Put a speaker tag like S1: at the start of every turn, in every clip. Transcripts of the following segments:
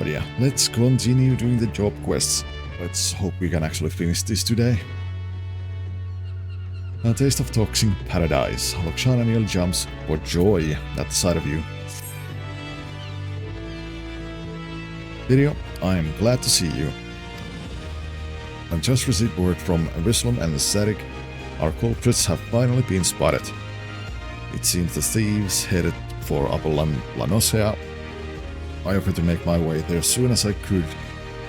S1: But yeah, let's continue doing the job quests. Let's hope we can actually finish this today. A taste of toxic paradise. Lokshana Neil jumps for joy at the sight of you. Video, I'm glad to see you. I've just received word from Wislum and Sarik. Our culprits have finally been spotted. It seems the thieves headed for Upper Lanosea. I offered to make my way there as soon as I could,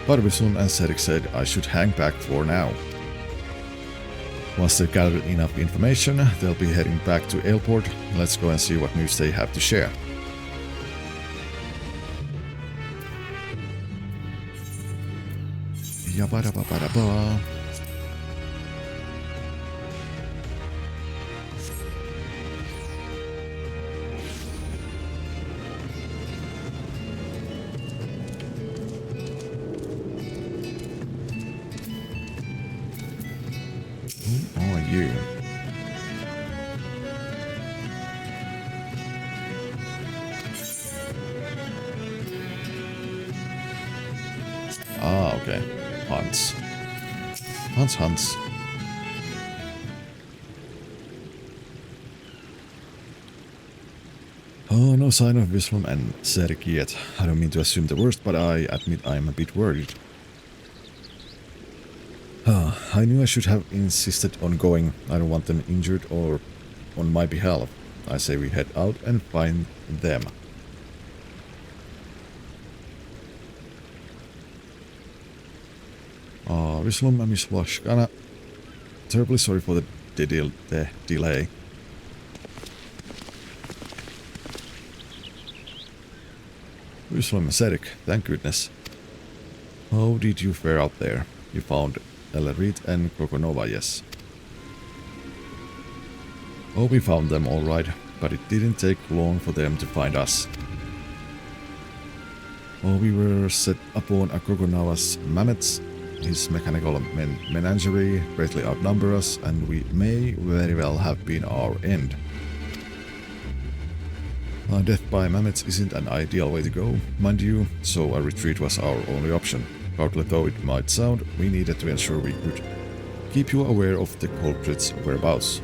S1: but Wislum and Sarik said I should hang back for now. Once they've gathered enough information, they'll be heading back to airport. Let's go and see what news they have to share. Yabba-dabba-ba-da-ba. Who are you? Ah, okay. Hunts. Hunts. Oh, no sign of Wislum and Sarik yet. I don't mean to assume the worst, but I admit I'm a bit worried. I knew I should have insisted on going. I don't want them injured or on my behalf. I say we head out and find them. Wislum and Miss Lokshana, terribly sorry for the delay. Wislum and Sarik, thank goodness. How did you fare out there? You found Ellerit and Krokonova, yes. Oh, we found them all right, but it didn't take long for them to find us. Oh, we were set upon a Krokonova's mammoths. His mechanical menagerie greatly outnumber us, and we may very well have been our end. Death by mammoths isn't an ideal way to go, mind you, so a retreat was our only option. Cowardly though it might sound, we needed to ensure we could keep you aware of the culprits' whereabouts.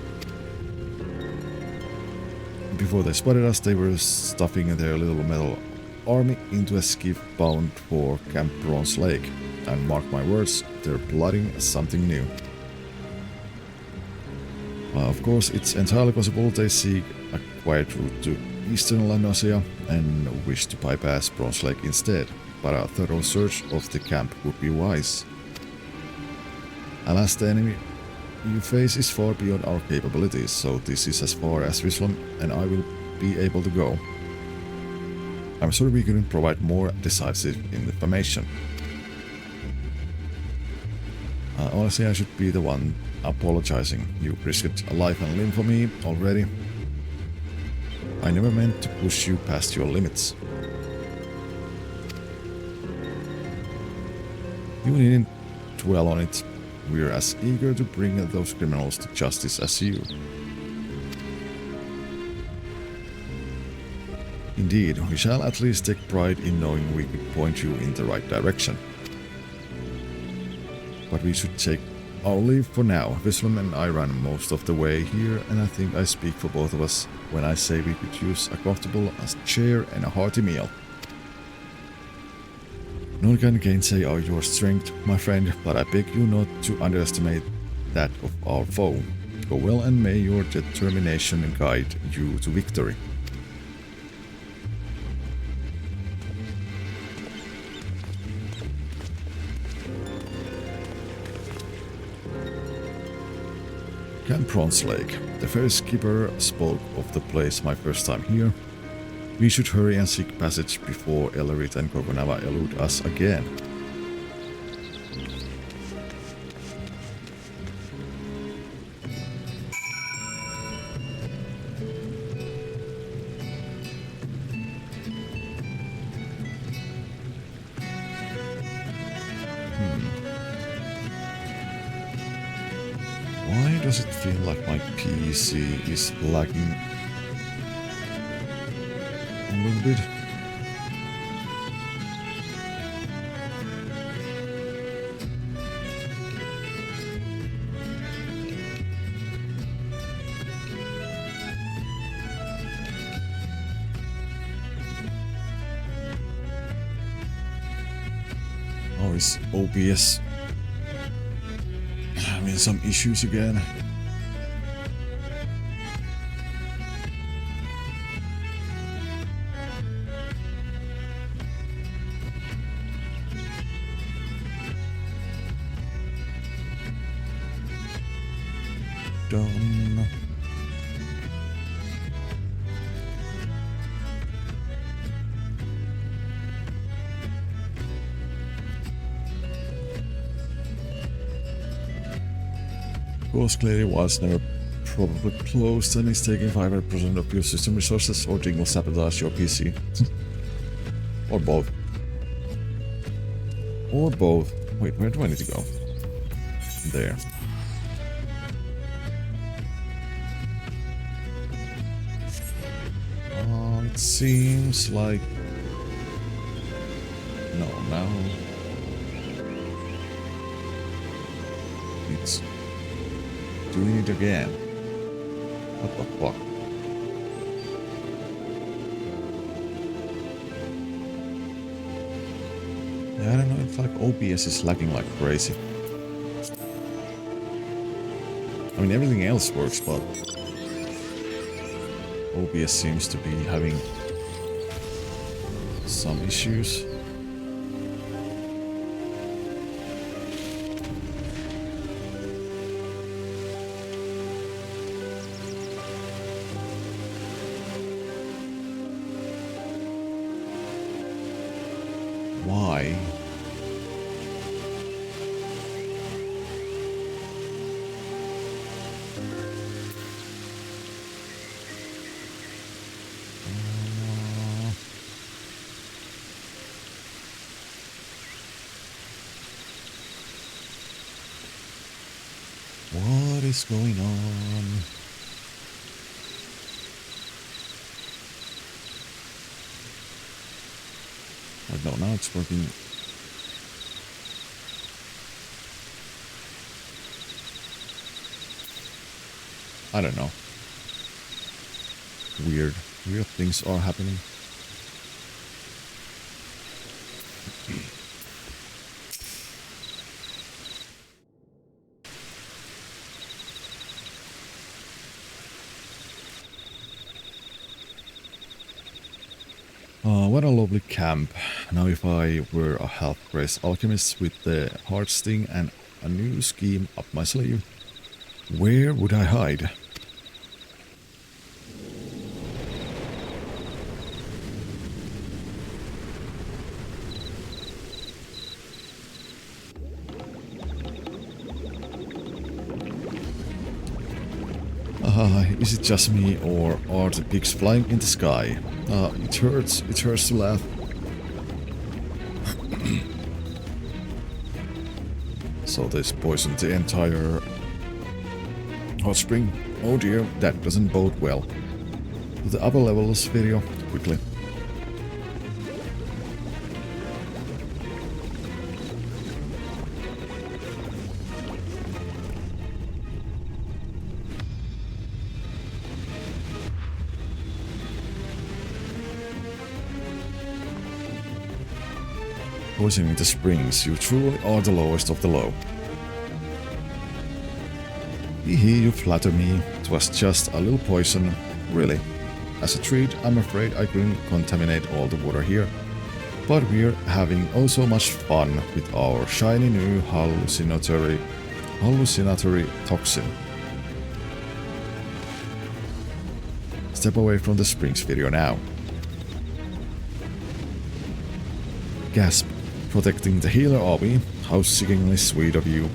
S1: Before they spotted us, they were stuffing their little metal army into a skiff bound for Camp Bronze Lake. And mark my words, they're plotting something new. Of course, it's entirely possible they seek a quiet route to eastern Lanosea and wish to bypass Bronze Lake instead, but a thorough search of the camp would be wise. Alas, the enemy you face is far beyond our capabilities, so this is as far as Wislum and I will be able to go. I'm sorry we couldn't provide more decisive information. Honestly, I should be the one apologizing. You risked a life and limb for me already. I never meant to push you past your limits. You needn't dwell on it. We're as eager to bring those criminals to justice as you. Indeed, we shall at least take pride in knowing we could point you in the right direction. But we should take our leave for now. Wislum and I ran most of the way here, and I think I speak for both of us when I say we could use a comfortable chair and a hearty meal. None can gainsay your strength, my friend, but I beg you not to underestimate that of our foe. Go well, and may your determination guide you to victory. Camp Bronze Lake. The ferry skipper spoke of the place my first time here. We should hurry and seek passage before Ellerit and Krokonova elude us again. Why does it feel like my PC is lagging a little bit? Or is OBS having some issues again? Done. Course clearly was never probably closed and is taking 500% of your system resources, or Jingle sabotage your PC. Or both. Or both. Wait, where do I need to go? There. It seems like... No, now... It's... doing it again. What the fuck? Yeah, I don't know, it's like OBS is lagging like crazy. I mean, everything else works, but OBS seems to be having some issues. Why? What is going on? No, now it's working. I don't know. Weird things are happening. What a lovely camp. Now if I were a half-crazed alchemist with the heart sting and a new scheme up my sleeve, where would I hide? Is it just me, or are the pigs flying in the sky? It hurts to laugh. So this poisoned the entire hot spring. Oh dear, that doesn't bode well. To the upper levels video, quickly. Poisoning the springs, you truly are the lowest of the low. Hee, you flatter me. It was just a little poison, really. As a treat, I'm afraid I couldn't contaminate all the water here. But we're having oh so much fun with our shiny new hallucinatory toxin. Step away from the springs video now. Gasp. Protecting the healer, are we? How sickeningly sweet of you.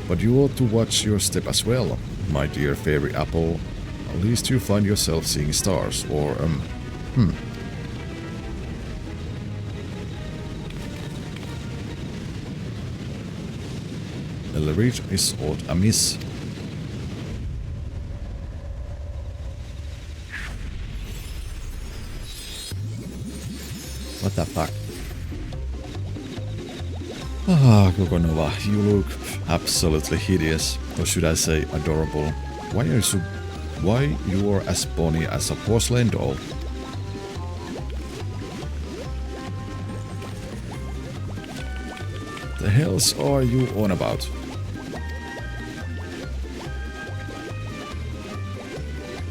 S1: But you ought to watch your step as well, my dear fairy apple. At least you find yourself seeing stars, or, The reach is aught amiss. What the fuck? Kokonova, you look absolutely hideous, or should I say adorable. Why you are as bony as a porcelain doll? The hells are you on about?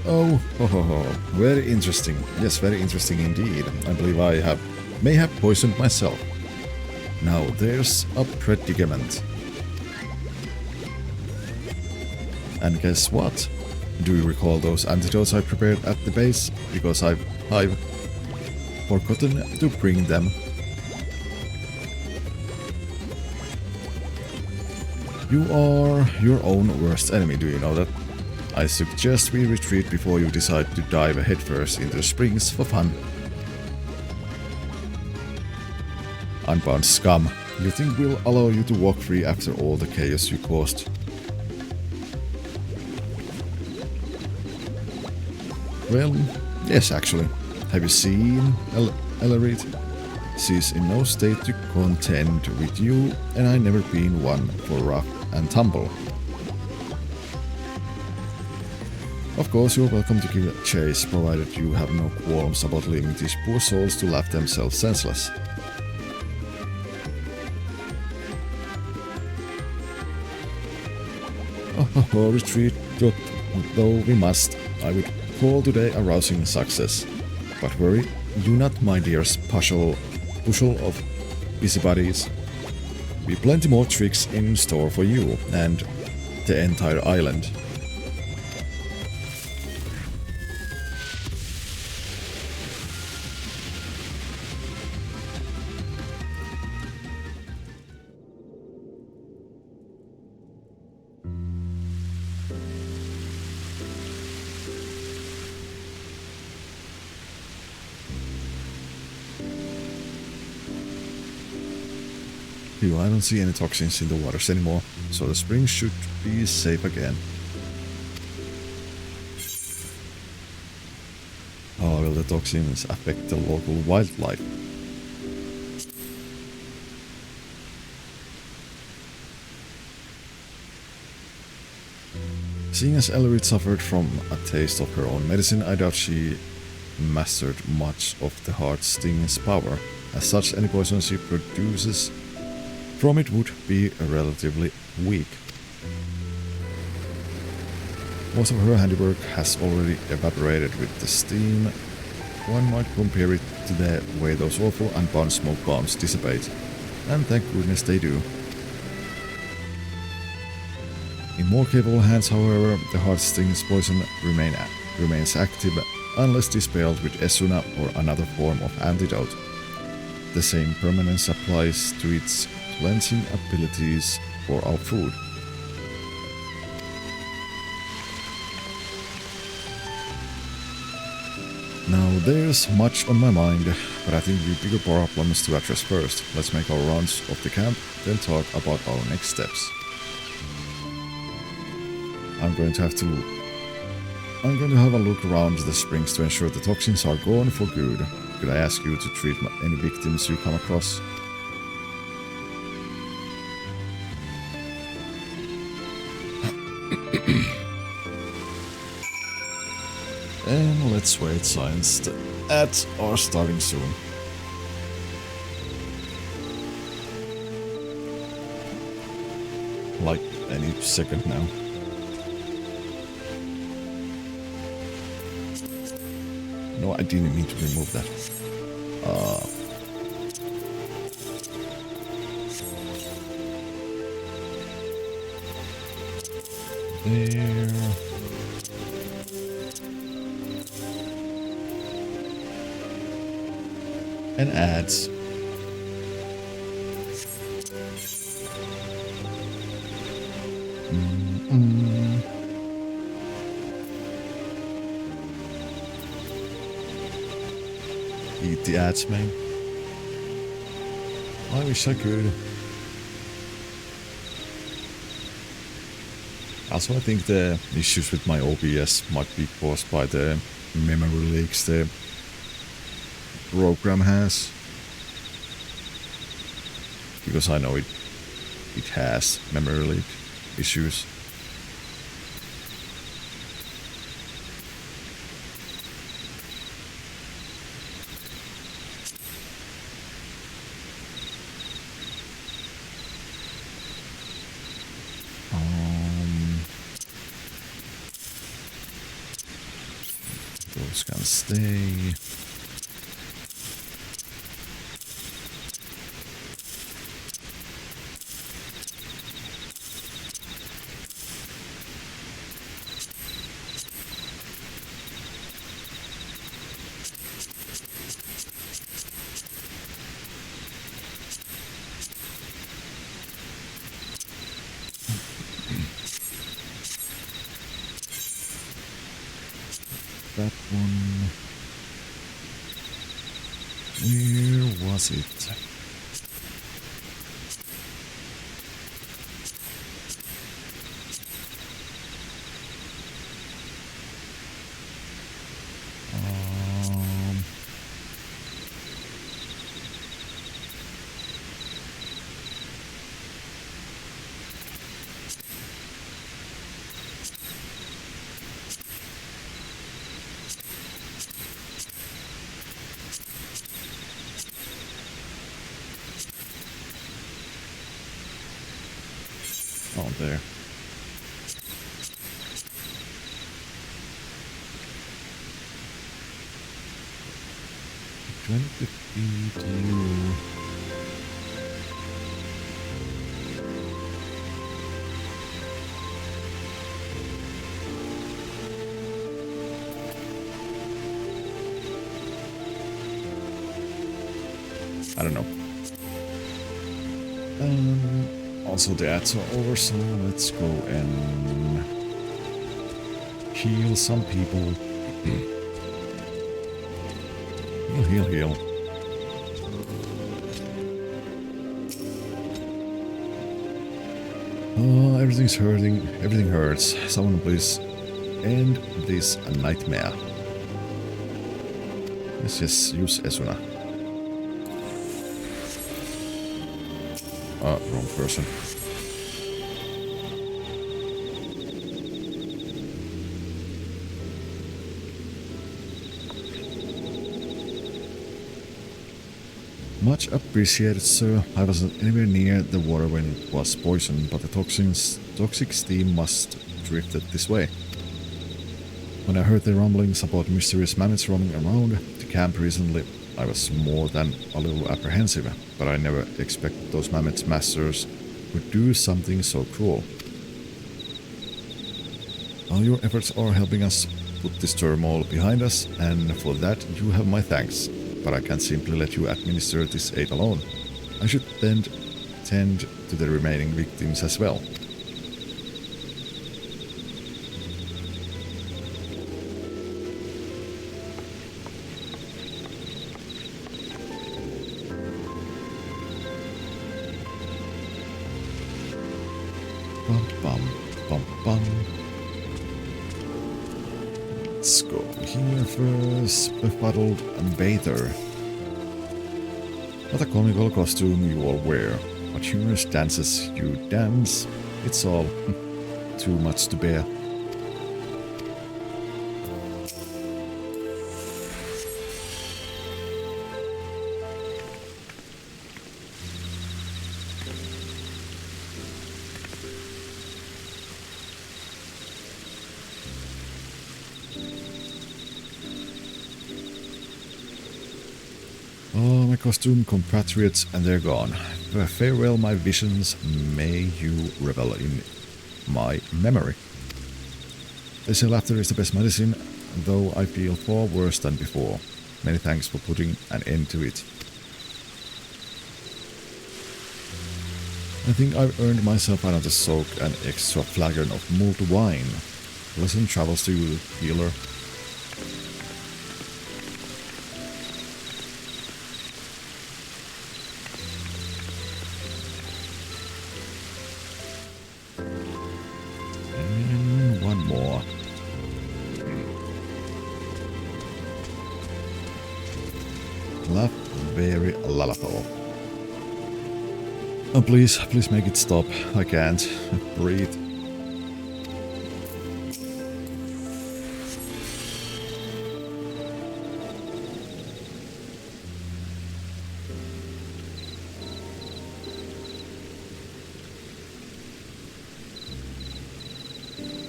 S1: Oh, ho, ho, ho. Very interesting. Yes, very interesting indeed. I believe I may have poisoned myself. Now there's a predicament. And guess what? Do you recall those antidotes I prepared at the base? Because I've forgotten to bring them. You are your own worst enemy, do you know that? I suggest we retreat before you decide to dive headfirst into the springs for fun. Unbound scum, you think we'll allow you to walk free after all the chaos you caused? Well, yes actually. Have you seen Ellerit? She's in no state to contend with you, and I never been one for rough and tumble. Of course, you're welcome to give chase, provided you have no qualms about leaving these poor souls to laugh themselves senseless. Oh, retreat, though we must. I would call today a rousing success. But worry you not, my dearest bushel of busybodies. Be plenty more tricks in store for you and the entire island. I don't see any toxins in the waters anymore, so the spring should be safe again. How will the toxins affect the local wildlife? Seeing as Ellerit suffered from a taste of her own medicine, I doubt she mastered much of the heart sting's power. As such, any poison she produces from it would be relatively weak. Most of her handiwork has already evaporated with the steam. One might compare it to the way those awful unbound smoke bombs dissipate, and thank goodness they do. In more capable hands, however, the heart sting's poison remains active unless dispelled with Esuna or another form of antidote. The same permanence applies to its cleansing abilities for our food. Now there's much on my mind, but I think the bigger problems to address first. Let's make our rounds of the camp, then talk about our next steps. I'm going to have a look around the springs to ensure the toxins are gone for good. Could I ask you to treat any victims you come across? And let's wait, science ads are starting soon. Like any second now. No, I didn't mean to remove that. There. And ads. Eat the ads, man. I wish I could. Also, I think the issues with my OBS might be caused by the memory leaks the program has, because I know it has memory leak issues. Those can stay. That one. Where was it? Oh, there. Trying to beat you. I don't know. Also the ads are over, so let's go and heal some people. Heal. Oh, everything's hurting. Everything hurts. Someone please end this nightmare. Let's just use Esuna. Wrong person. Much appreciated, sir. I wasn't anywhere near the water when it was poisoned, but the toxic steam must have drifted this way. When I heard the rumblings about mysterious mammoths roaming around the camp recently, I was more than a little apprehensive, but I never expected those mammoth masters would do something so cruel. All your efforts are helping us put this turmoil behind us, and for that you have my thanks. But I can't simply let you administer this aid alone. I should then tend to the remaining victims as well. Bum. Let's go here first. Befuddled bather. What a comical costume you all wear. What humorous dances you dance. It's all too much to bear. Oh, my costume compatriots, and they're gone. Farewell, my visions. May you revel in my memory. They say laughter is the best medicine, though I feel far worse than before. Many thanks for putting an end to it. I think I've earned myself another soak and extra flagon of mulled wine. Pleasant travels to you, healer. Very lullaby. Oh, please make it stop. I can't breathe.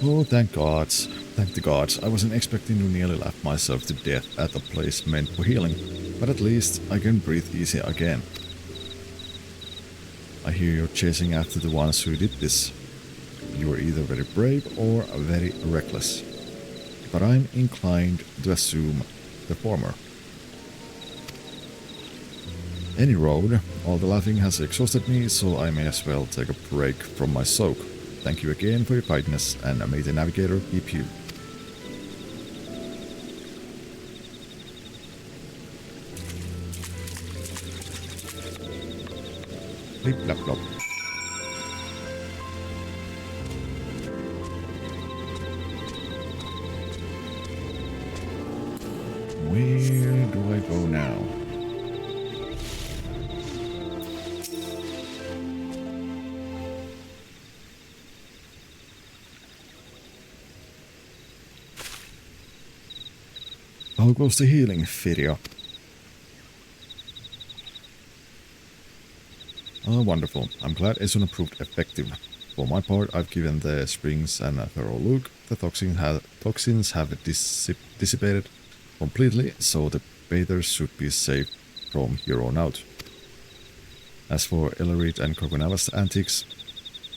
S1: Oh, thank God. Thank the gods, I wasn't expecting to nearly laugh myself to death at a place meant for healing, but at least I can breathe easy again. I hear you're chasing after the ones who did this. You were either very brave or very reckless, but I'm inclined to assume the former. Any road, all the laughing has exhausted me, so I may as well take a break from my soak. Thank you again for your kindness, and may the navigator keep you. Blip blop blop. Where do I go now? How goes the healing, Firia? Oh, wonderful. I'm glad Esuna proved effective. For my part, I've given the springs a thorough look. The toxins have dissipated completely, so the bathers should be safe from here on out. As for Ellerit and Kokonava's antics,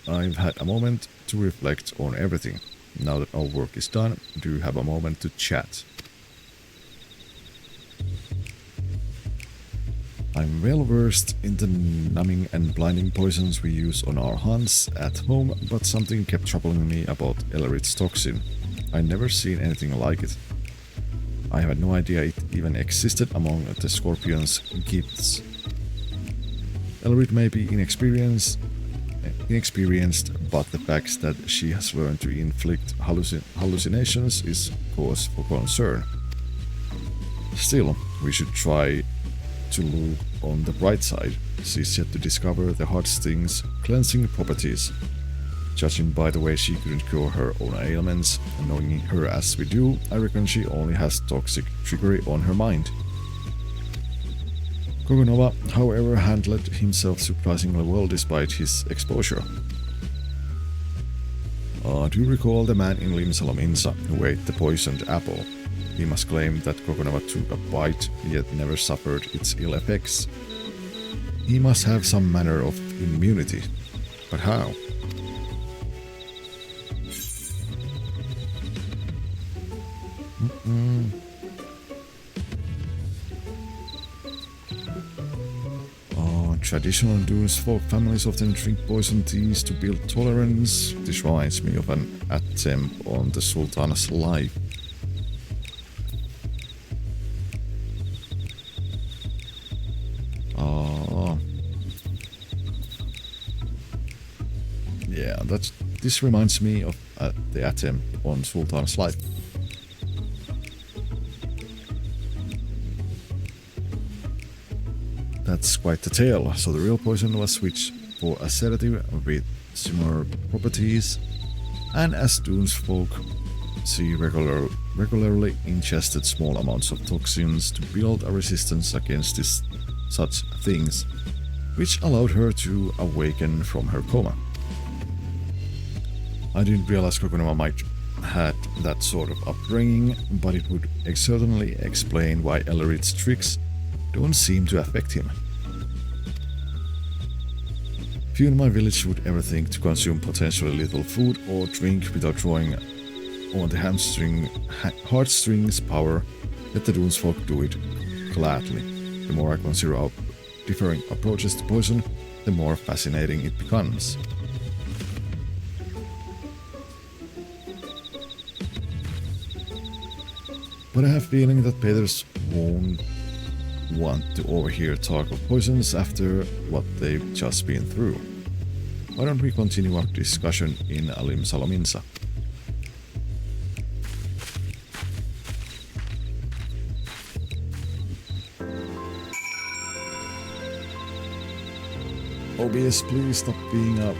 S1: I've had a moment to reflect on everything. Now that our work is done, do have a moment to chat. I'm well versed in the numbing and blinding poisons we use on our hunts at home, but something kept troubling me about Ellerit's toxin. I'd never seen anything like it. I had no idea it even existed among the scorpion's gifts. Ellerit may be inexperienced, but the fact that she has learned to inflict hallucinations is cause for concern. Still, we should try to look on the bright side. She's yet to discover the heartsting's cleansing properties. Judging by the way she couldn't cure her own ailments, and knowing her as we do, I reckon she only has toxic trickery on her mind. Kokonova, however, handled himself surprisingly well despite his exposure. Do you recall the man in Limsalominsa who ate the poisoned apple? He must claim that Kokonova took a bite, yet never suffered its ill effects. He must have some manner of immunity. But how? Traditional Dunes folk families often drink poison teas to build tolerance. This reminds me of an attempt on the Sultan's life. Yeah, this reminds me of the attempt on Sultan's life. That's quite the tale. So the real poison was switched for a sedative with similar properties, and as Dunes folk, she regularly ingested small amounts of toxins to build a resistance against such things, which allowed her to awaken from her coma. I didn't realize Kokonoma might had that sort of upbringing, but it would certainly explain why Ellerit's tricks don't seem to affect him. Few in my village would ever think to consume potentially lethal food or drink without drawing on the heartstrings power, yet the Dunes folk do it gladly. The more I consider our differing approaches to poison, the more fascinating it becomes. But I have a feeling that Peters won't want to overhear talk of poisons after what they've just been through. Why don't we continue our discussion in Limsalominsa? OBS, please stop being a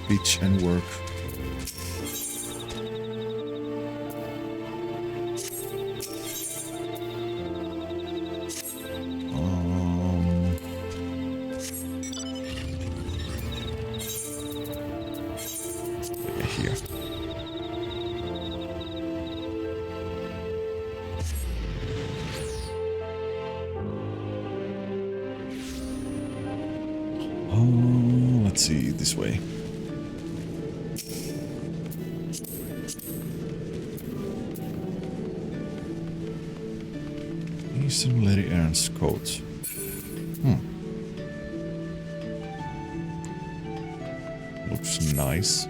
S1: bitch and work. Oh, let's see, this way. Eastern Lady Aaron's coat. Looks nice.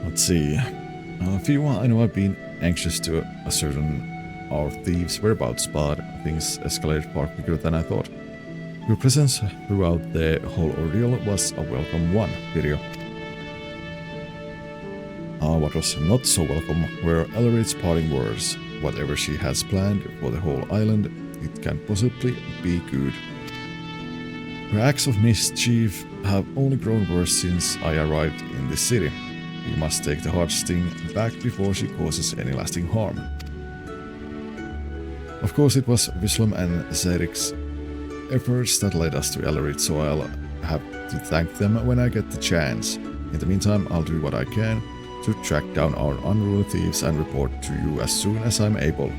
S1: Let's see. I know I've been anxious to ascertain our thieves' whereabouts, but things escalated far quicker than I thought. Your presence throughout the whole ordeal was a welcome one, Virjo. What was not so welcome were Ellerid's parting words. Whatever she has planned for the whole island, it can possibly be good. Her acts of mischief have only grown worse since I arrived in this city. We must take the hard sting back before she causes any lasting harm. Of course, it was Wislam and Zerik's efforts that led us to Ellerid, so I'll have to thank them when I get the chance. In the meantime, I'll do what I can to track down our unruly thieves and report to you as soon as I'm able.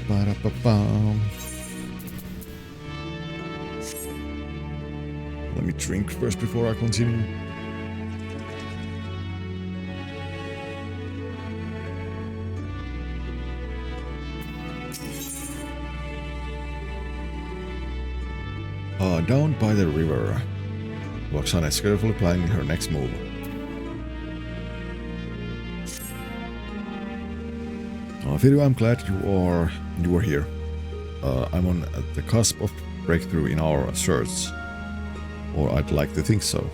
S1: Ba-da-ba-bam. Let me drink first before I continue. Down by the river. Roxana is carefully planning her next move. Virjo, I'm glad you are here. I'm on the cusp of breakthrough in our search. Or I'd like to think so.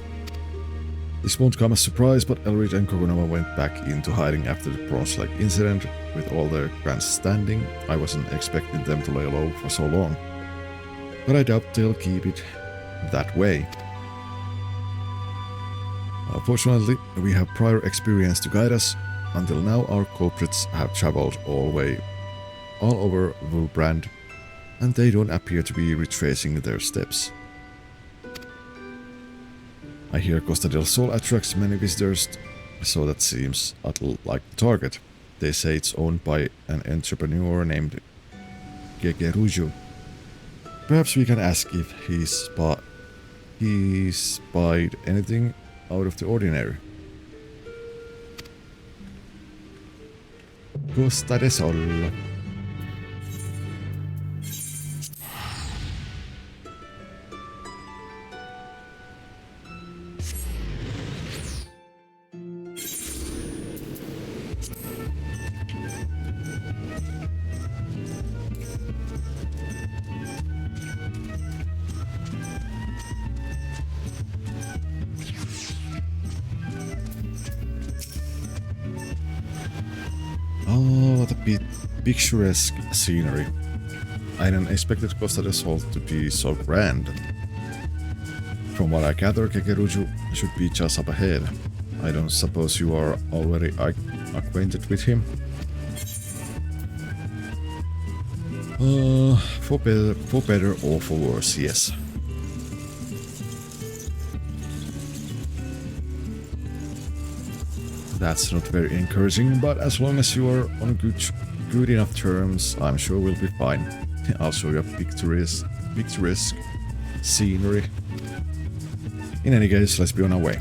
S1: This won't come as a surprise, but Ellerid and Kokonoma went back into hiding after the Bronze Lake incident. With all their grandstanding, I wasn't expecting them to lay low for so long. But I doubt they'll keep it that way. Fortunately, we have prior experience to guide us. Until now, our culprits have traveled all over Vulbrand, and they don't appear to be retracing their steps. I hear Costa del Sol attracts many visitors, so that seems like the target. They say it's owned by an entrepreneur named Gegeruju. Perhaps we can ask if he spied anything out of the ordinary. Costa del Sol. Oh, what a picturesque scenery. I hadn't expected Costa del Sol to be so grand. From what I gather, Gegeruju should be just up ahead. I don't suppose you are already acquainted with him? For better or for worse, yes. That's not very encouraging, but as long as you are on good enough terms, I'm sure we'll be fine. I'll show you a picturesque scenery. In any case, let's be on our way.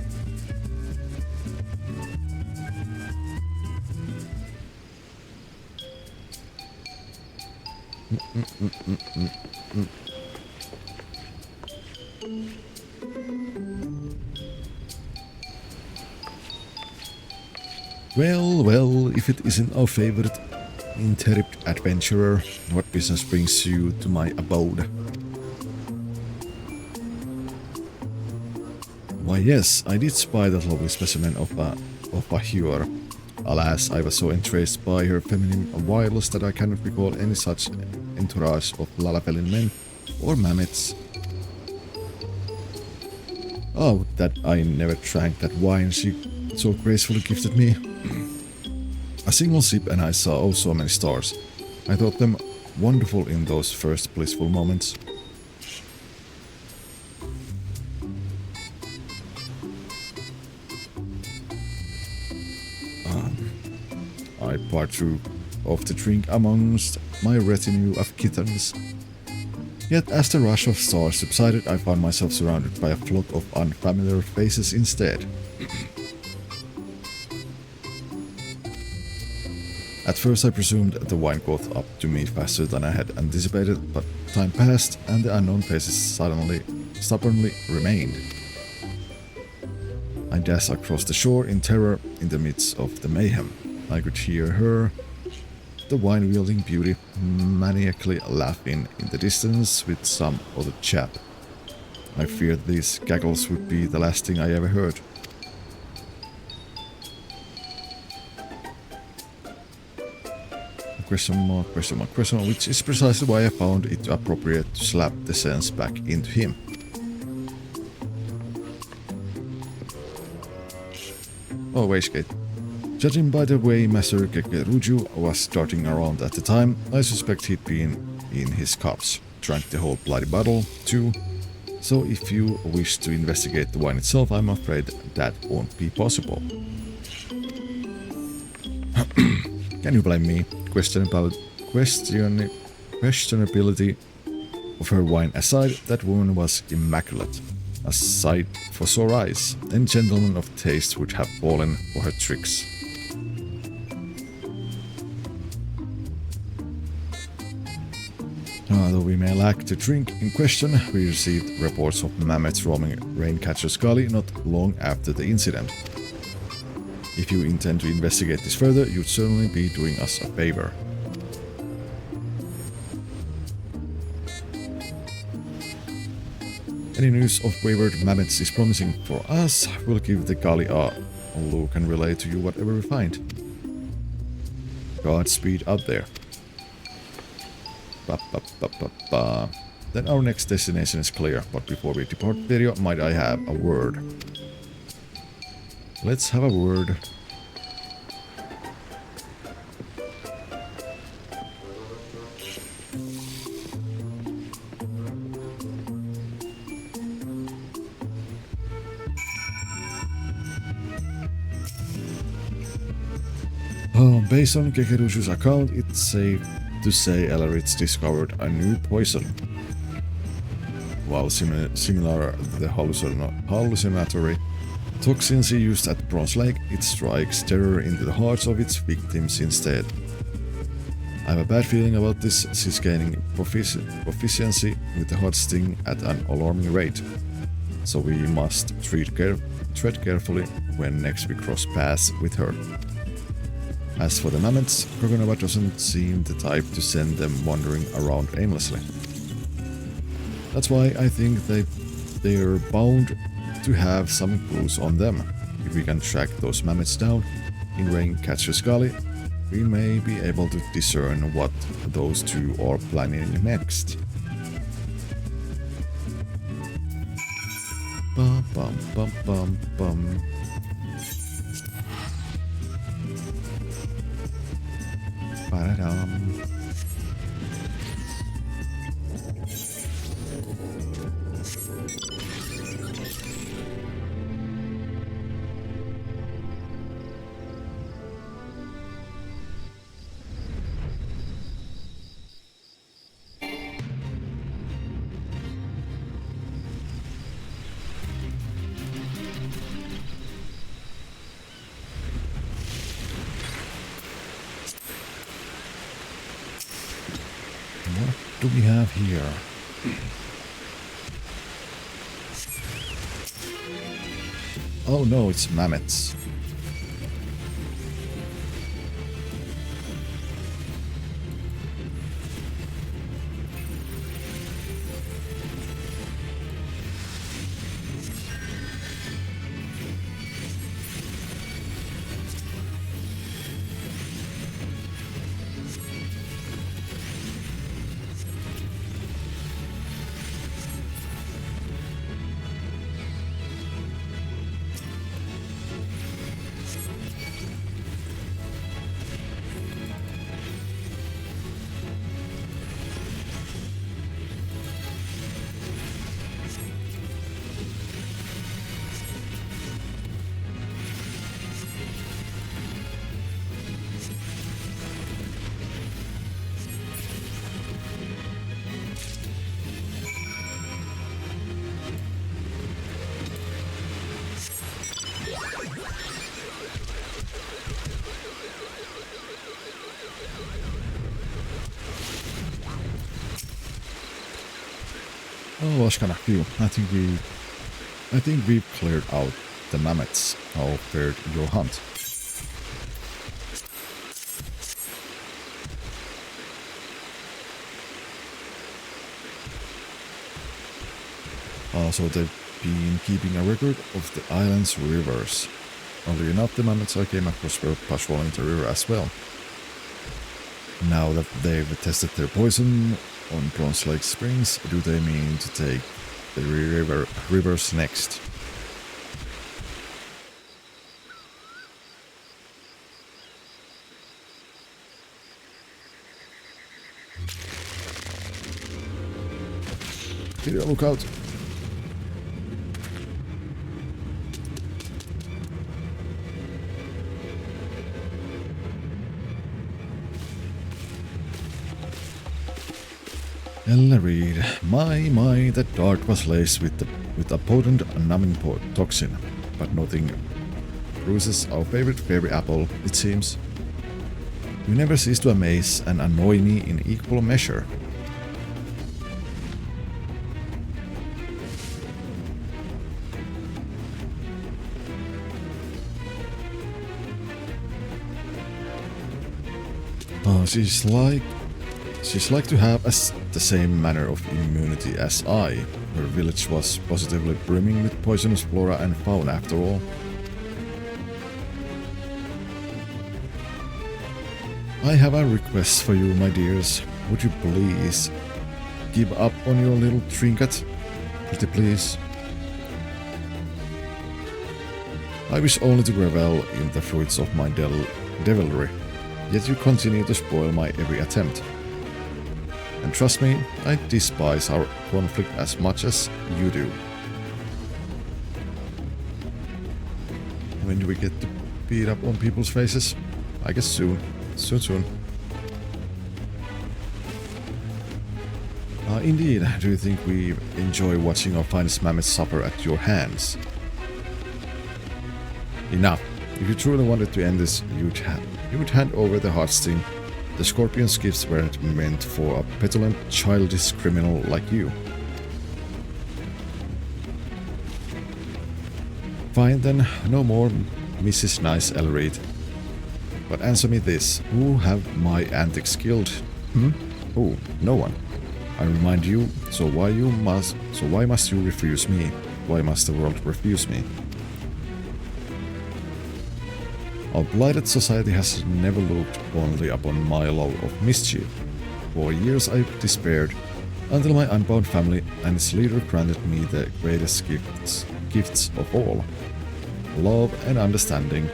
S1: Well, if it isn't our favorite intrepid adventurer, what business brings you to my abode? Why yes, I did spy that lovely specimen of a Huor. Alas, I was so entranced by her feminine wiles that I cannot recall any such entourage of Lalavelin men or Mammoths. Oh, that I never drank that wine she so gracefully gifted me. A single sip and I saw oh so many stars. I thought them wonderful in those first blissful moments. I partook of the drink amongst my retinue of kittens. Yet as the rush of stars subsided, I found myself surrounded by a flock of unfamiliar faces instead. At first I presumed the wine caught up to me faster than I had anticipated, but time passed and the unknown faces stubbornly remained. I dashed across the shore in terror in the midst of the mayhem. I could hear her, the wine-wielding beauty, maniacally laughing in the distance with some other chap. I feared these gaggles would be the last thing I ever heard. Question mark, which is precisely why I found it appropriate to slap the sense back into him. Oh, wastegate. Judging by the way Master Kekeruju was darting around at the time, I suspect he'd been in his cups, drank the whole bloody bottle, too. So if you wish to investigate the wine itself, I'm afraid that won't be possible. Can you blame me? Questionability of her wine aside, that woman was immaculate. A sight for sore eyes. Any gentleman of taste would have fallen for her tricks. Though we may lack the drink in question, we received reports of mammoths roaming Raincatcher's Gully not long after the incident. If you intend to investigate this further, you'd certainly be doing us a favor. Any news of wayward mammoths is promising for us. We'll give the gully a look and relay to you whatever we find. Godspeed out there. Then our next destination is clear, but before we depart the video, might I have a word? Let's have a word. Based on Kekeruju's account, it's safe to say Elleritz discovered a new poison. While similar to the hallucinatory toxins he used at Bronze Lake, it strikes terror into the hearts of its victims instead. I have a bad feeling about this. She's gaining proficiency with the hot sting at an alarming rate, so we must tread carefully when next we cross paths with her. As for the mammoths, Kokonova doesn't seem the type to send them wandering around aimlessly. That's why I think they're bound to have some clues on them. If we can track those mammoths down in Raincatcher's Gully, we may be able to discern what those two are planning next. Bum bum bum bum bum. Ba-da-dum. What do we have here? Oh no, it's mammoths. lost kind of few. I think we've cleared out the mammoths. How fared your hunt? So they've been keeping a record of the island's rivers. Oddly enough, the mammoths I came across were patrolling the river as well. Now that they've tested their poison on Bronze Lake Springs, do they mean to take the rivers next? Here, look out! Ellerid, my, that dart was laced with a potent numbing toxin, but nothing bruises our favorite fairy apple, it seems. You never cease to amaze and annoy me in equal measure. Oh, she's like to have the same manner of immunity as I. Her village was positively brimming with poisonous flora and fauna after all. I have a request for you, my dears. Would you please give up on your little trinket? Pretty please. I wish only to revel in the fruits of my devilry, yet you continue to spoil my every attempt. And trust me, I despise our conflict as much as you do. When do we get to beat up on people's faces? I guess soon. Soon. Indeed, do you think we enjoy watching our finest mammoths suffer at your hands? Enough. If you truly wanted to end this, you would hand over the heartsting. The scorpion's gifts weren't meant for a petulant, childish criminal like you. Fine then, no more Mrs. Nice Ellerid. But answer me this, who have my antics killed? Oh, no one. I remind you, so why must you refuse me? Why must the world refuse me? Our blighted society has never looked only upon my love of mischief. For years I despaired, until my unbound family and its leader granted me the greatest gifts of all: love and understanding.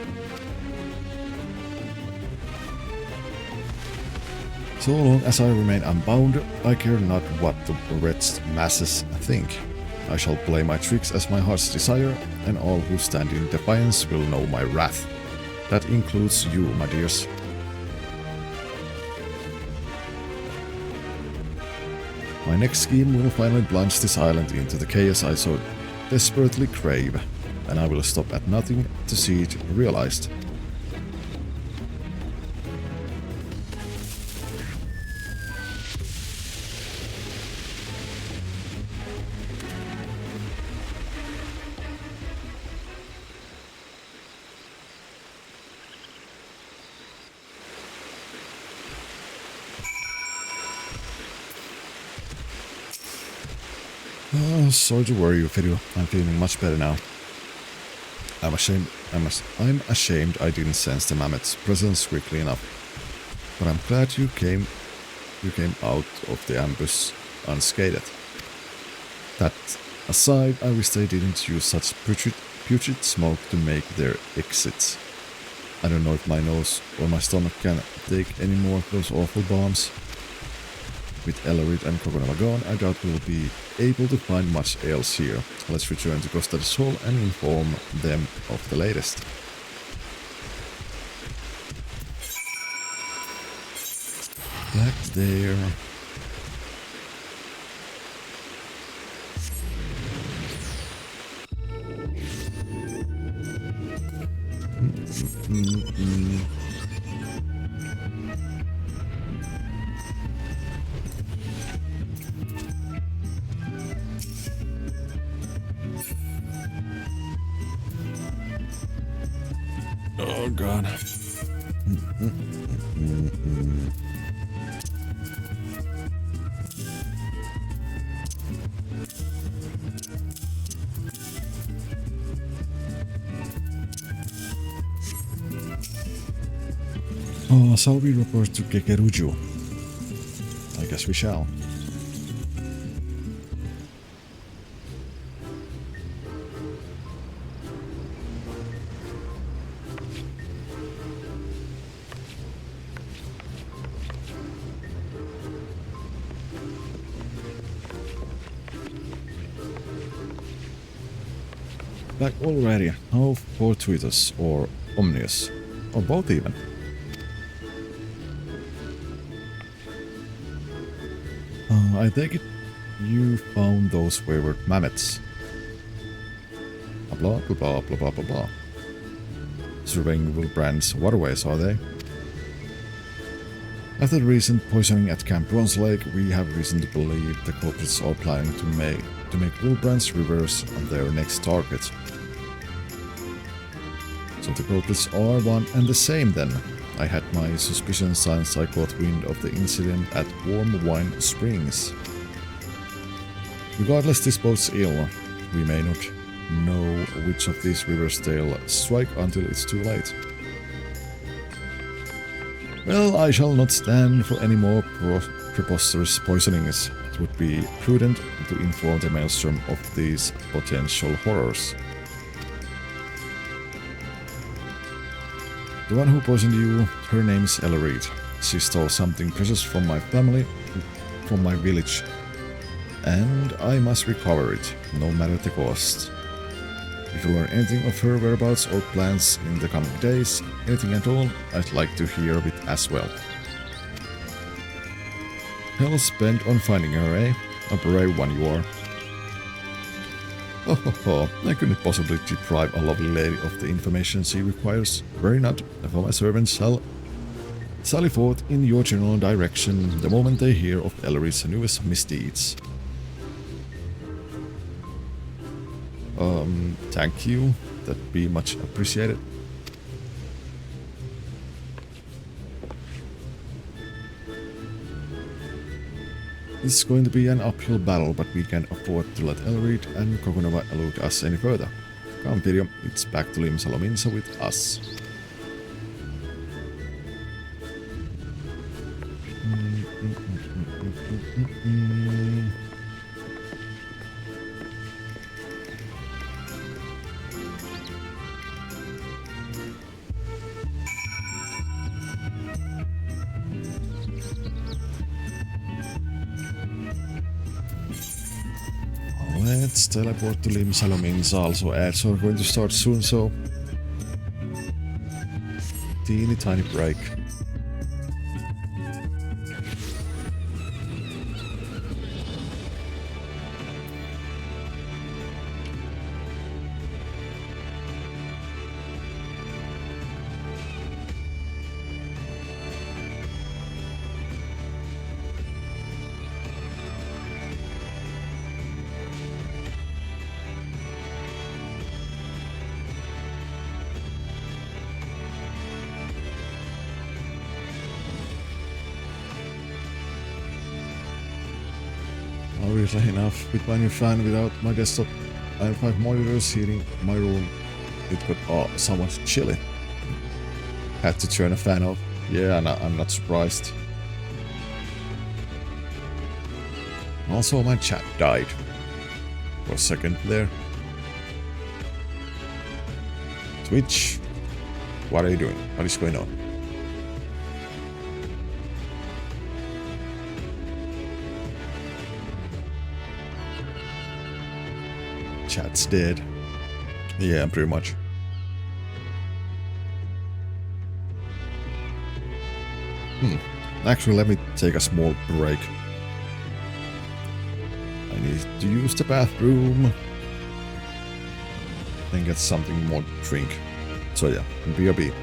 S1: So long as I remain unbound, I care not what the wretched masses think. I shall play my tricks as my heart's desire, and all who stand in defiance will know my wrath. That includes you, my dears. My next scheme will finally plunge this island into the chaos I so desperately crave, and I will stop at nothing to see it realized. Sorry to worry you, Fidu. I'm feeling much better now. I'm ashamed I didn't sense the mammoth's presence quickly enough. But I'm glad you came out of the ambush unscathed. That aside, I wish they didn't use such putrid smoke to make their exits. I don't know if my nose or my stomach can take any more of those awful bombs. With Ellerid and Coconut gone, I doubt we'll be able to find much else here. Let's return to Costa del Sol and inform them of the latest. Back there. Oh god. Oh, shall we report to Kekeruju? I guess we shall. Back already. How fortuitous or ominous, or both even. I take it you found those wayward mammoths. Blah blah blah blah blah blah blah. Surveying Wilbrand's waterways, are they? After the recent poisoning at Camp Bronze Lake, we have reason to believe the culprits are planning to make Wilbrand's rivers their next target. So the culprits are one and the same then. I had my suspicions since I caught wind of the incident at Warm Wine Springs. Regardless, this bodes ill. We may not know which of these rivers they'll strike until it's too late. Well, I shall not stand for any more preposterous poisonings. It would be prudent to inform the Maelstrom of these potential horrors. The one who poisoned you, her name's Ellereed. She stole something precious from my family, from my village, and I must recover it, no matter the cost. If you learn anything of her whereabouts or plans in the coming days, anything at all, I'd like to hear of it as well. Hell spent on finding her, eh? A brave one you are. Oh ho ho, I couldn't possibly deprive a lovely lady of the information she requires. Very not, for my servants shall sally forth in your general direction the moment they hear of Ellery's newest misdeeds. Thank you. That'd be much appreciated. It's going to be an uphill battle, but we can afford to let Ellereed and Kokonova elude us any further. Come, video, it's back to Limsalominsa with us. Let's teleport to Limsalominsa. Also, ads are going to start soon, so teeny tiny break. Obviously enough, with my new fan without my desktop, I have 5 monitors heating my room. It got somewhat chilly. Had to turn a fan off. Yeah, I'm not surprised. Also, my chat died. For a second there. Twitch, what are you doing? What is going on? Chat's dead. Yeah, pretty much. Actually, let me take a small break. I need to use the bathroom. And get something more to drink. So yeah, BRB.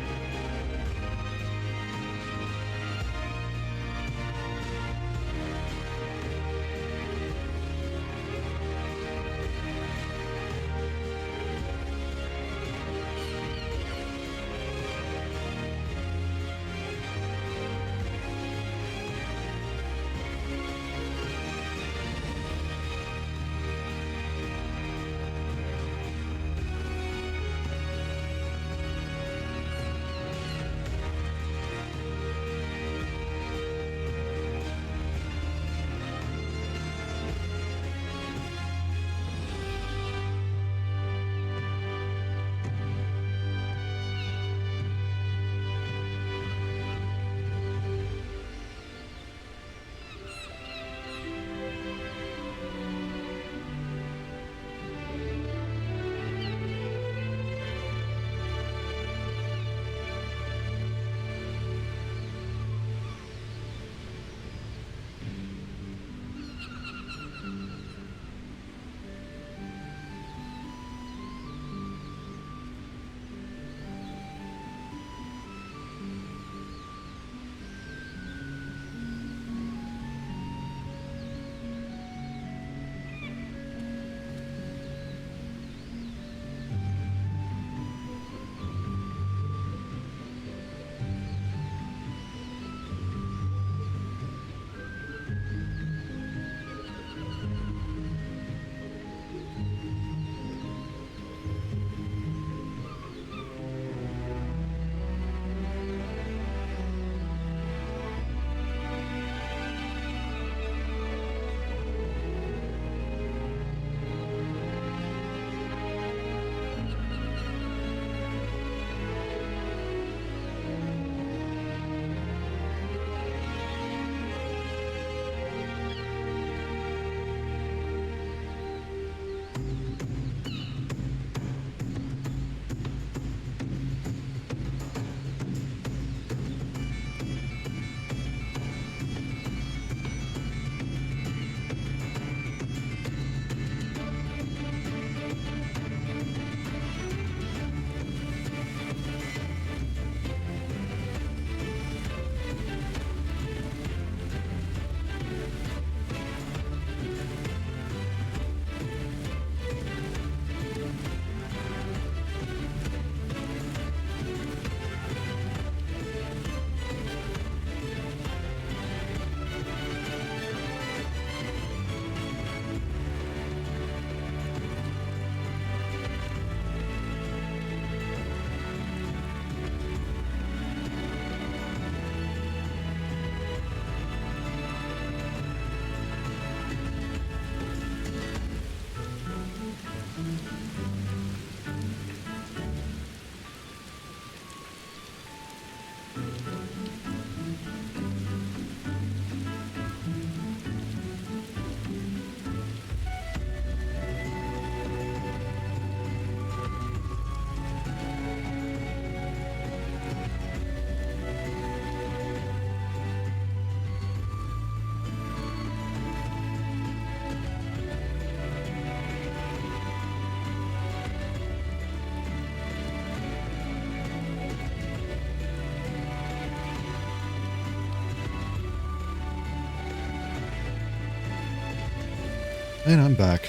S1: And I'm back.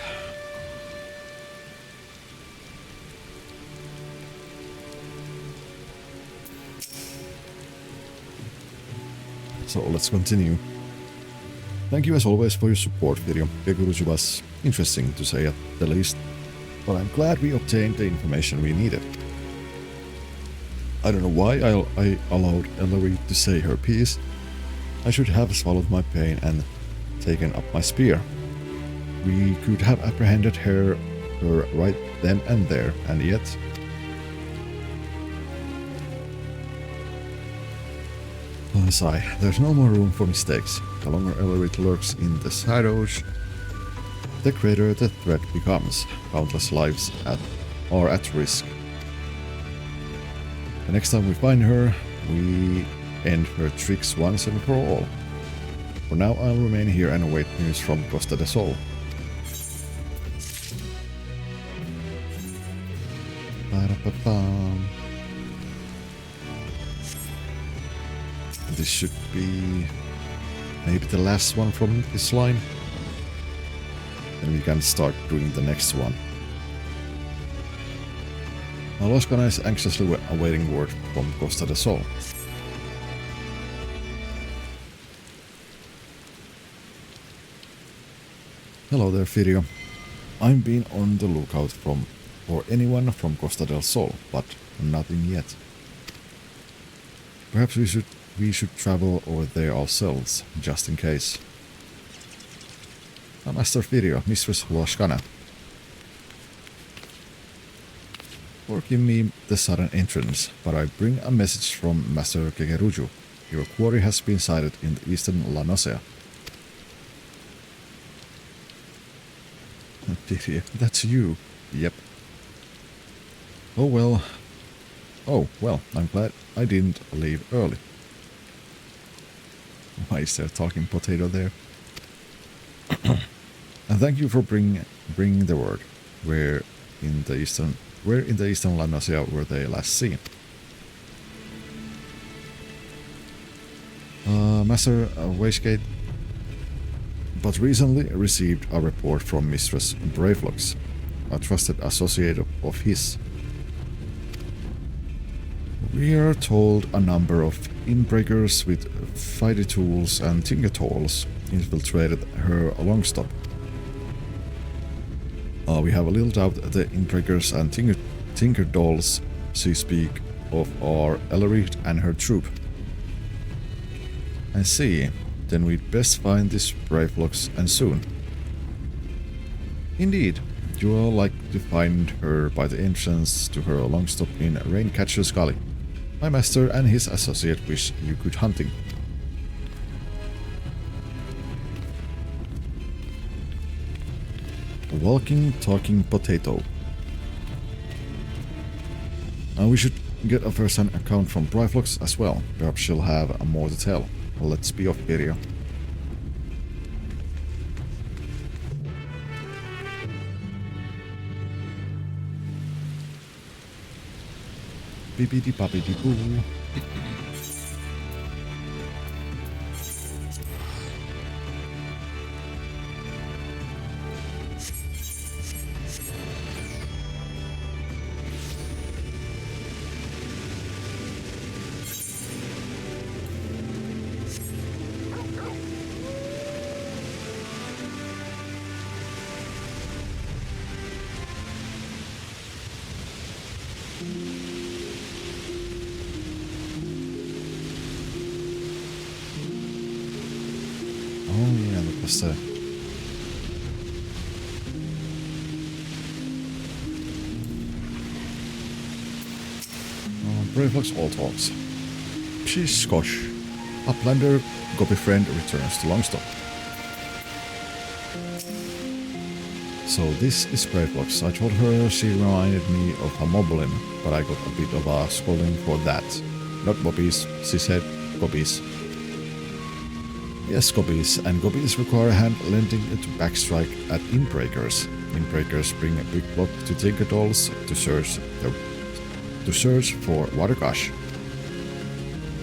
S1: So let's continue. Thank you as always for your support, video. Gekuruju was interesting to say at the least, but I'm glad we obtained the information we needed. I don't know why I allowed Ellery to say her piece. I should have swallowed my pain and taken up my spear. We could have apprehended her right then and there, and yet... Sigh, there's no more room for mistakes. The longer Ellery lurks in the shadows, the greater the threat becomes. Countless lives are at risk. The next time we find her, we end her tricks once and for all. For now, I'll remain here and await news from Costa del Sol. Ba-da-ba-bam. This should be maybe the last one from this line. Then we can start doing the next one. Loskana is anxiously awaiting word from Costa del Sol. Hello there, Firio. I've been on the lookout for anyone from Costa del Sol, but nothing yet. Perhaps we should travel over there ourselves, just in case. Master Firio, Mistress Loskana. Forgive me the sudden entrance, but I bring a message from Master Kekeruju. Your quarry has been sighted in the eastern La Nosea. Firio, that's you. Yep. Oh well, I'm glad I didn't leave early. Why is there a talking potato there? And thank you for bringing the word. Where in the eastern La Nosea were they last seen? Master Wastegate, but recently received a report from Mistress Bravelocks, a trusted associate of his. We are told a number of inbreakers with fighty tools and tinker tools infiltrated her longstop. We have a little doubt the inbreakers and tinker dolls she speak of are Ellery and her troop. I see. Then we'd best find this Bravelocks and soon. Indeed. You all like to find her by the entrance to her longstop in Raincatcher's Gully. My master and his associate wish you good hunting. A walking, talking potato. We should get a first-hand account from Bravelocks as well. Perhaps she'll have more to tell. Let's be off video. Bippity boppity boo. Bravelocks all talks. She's Scotch. Uplander Goppy friend returns to Longstop. So this is Bravelocks. I told her she reminded me of a moblin, but I got a bit of a scolding for that. Not bobbies, she said, gobbies. Yes, gobbies, and gobbies require hand lending to backstrike at inbreakers. Inbreakers bring a big block to tinker dolls to search for Watergush.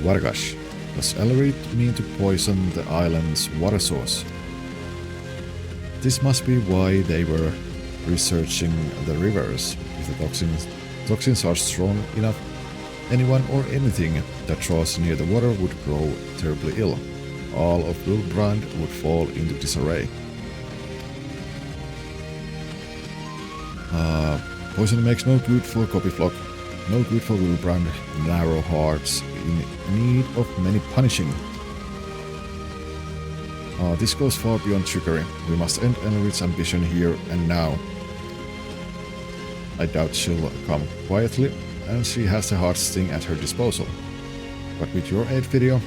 S1: Watergush. Does Ellery mean to poison the island's water source? This must be why they were researching the rivers. If the toxins are strong enough, anyone or anything that draws near the water would grow terribly ill. All of Wilbrand would fall into disarray. Poison makes no good for Copyflock, no good for Wilbrand, narrow hearts in need of many punishing. This goes far beyond trickery. We must end Elrid's ambition here and now. I doubt she'll come quietly, and she has a hard sting at her disposal. But with your aid video,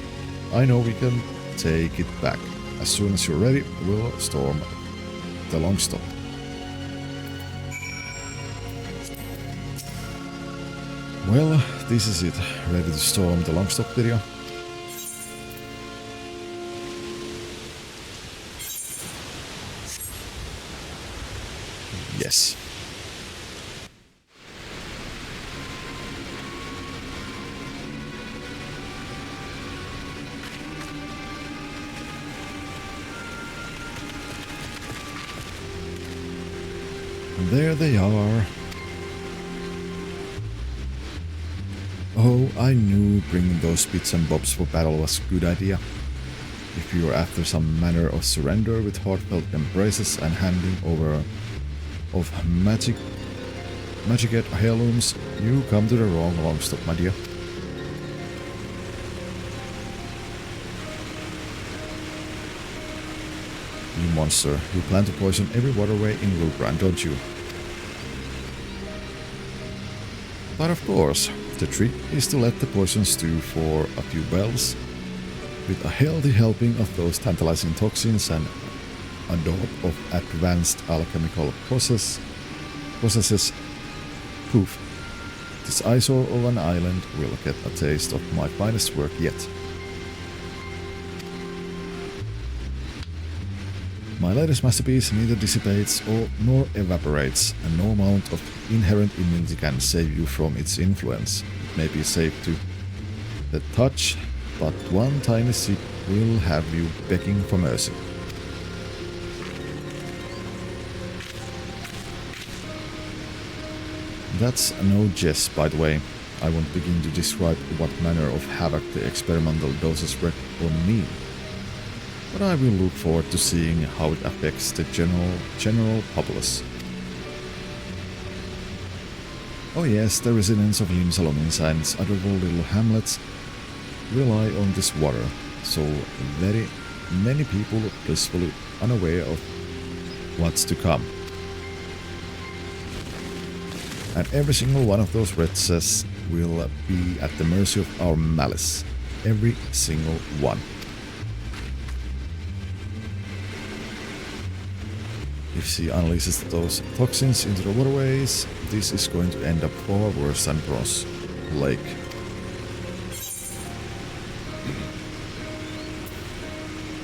S1: I know we can take it back. As soon as you're ready, we'll storm the Longstop. Well, this is it. Ready to storm the Longstop video. Yes. And there they are. Oh, I knew bringing those bits and bobs for battle was a good idea. If you're after some manner of surrender with heartfelt embraces and handing over of magic at heirlooms, you come to the wrong Longstop, my dear. You monster, you plan to poison every waterway in Wilbrand, don't you? But of course, the trick is to let the poison stew for a few bells. With a healthy helping of those tantalizing toxins and a dose of advanced alchemical processes, poof, this eyesore of an island will get a taste of my finest work yet. My latest masterpiece neither dissipates nor evaporates, and no amount of inherent immunity can save you from its influence. It may be safe to the touch, but one tiny sip will have you begging for mercy. That's no jest, by the way. I won't begin to describe what manner of havoc the experimental doses wreak on me. But I will look forward to seeing how it affects the general populace. Oh yes, the residents of Limsalonins and its adorable little hamlets rely on this water, so very many people blissfully unaware of what's to come. And every single one of those wretches will be at the mercy of our malice. Every single one. If she unleashes those toxins into the waterways, this is going to end up far worse than Bronze Lake.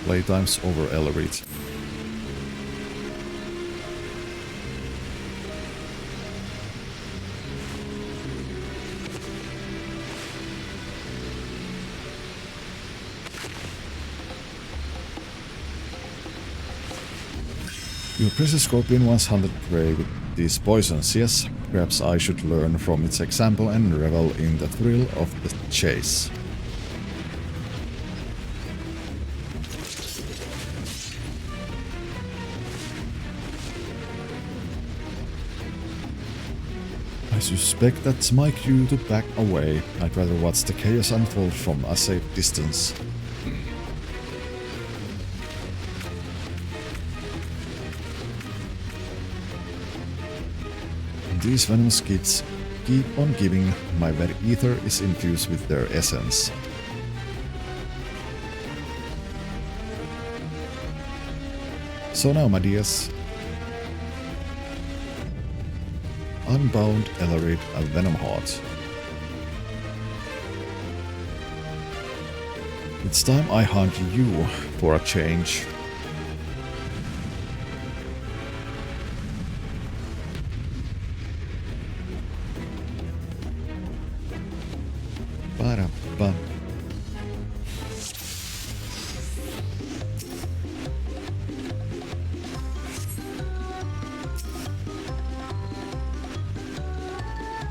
S1: Playtime's over, Ellerit. Your precious scorpion once hunted prey with these poisons, yes? Perhaps I should learn from its example and revel in the thrill of the chase. I suspect that's my cue to back away. I'd rather watch the chaos unfold from a safe distance. These venomous kids keep on giving. My very ether is infused with their essence. So now, my dears, unbound Ellerit a venom heart. It's time I hunt you for a change. Ba-da-ba.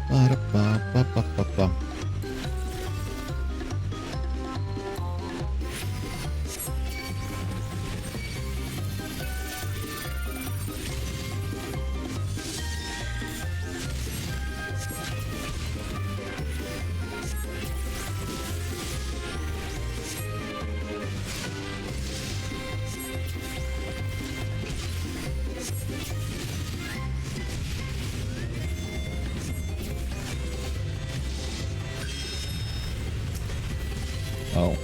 S1: Ba-da-ba-ba-ba-ba-ba. Oh.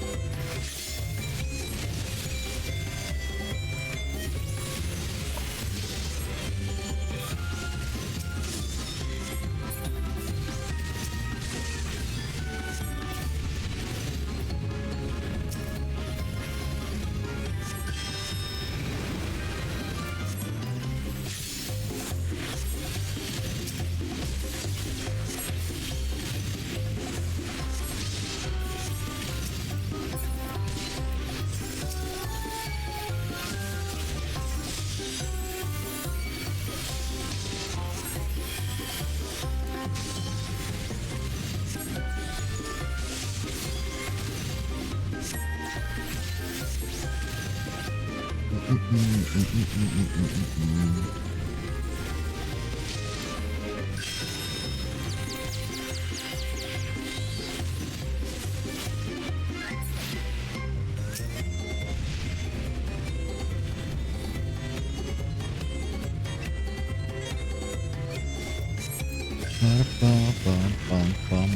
S1: Ba-da-ba-ba-bum-bum.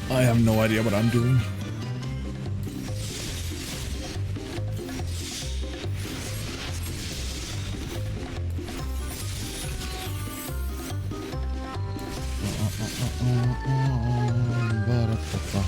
S1: I have no idea what I'm doing. Ba-da-ba-ba.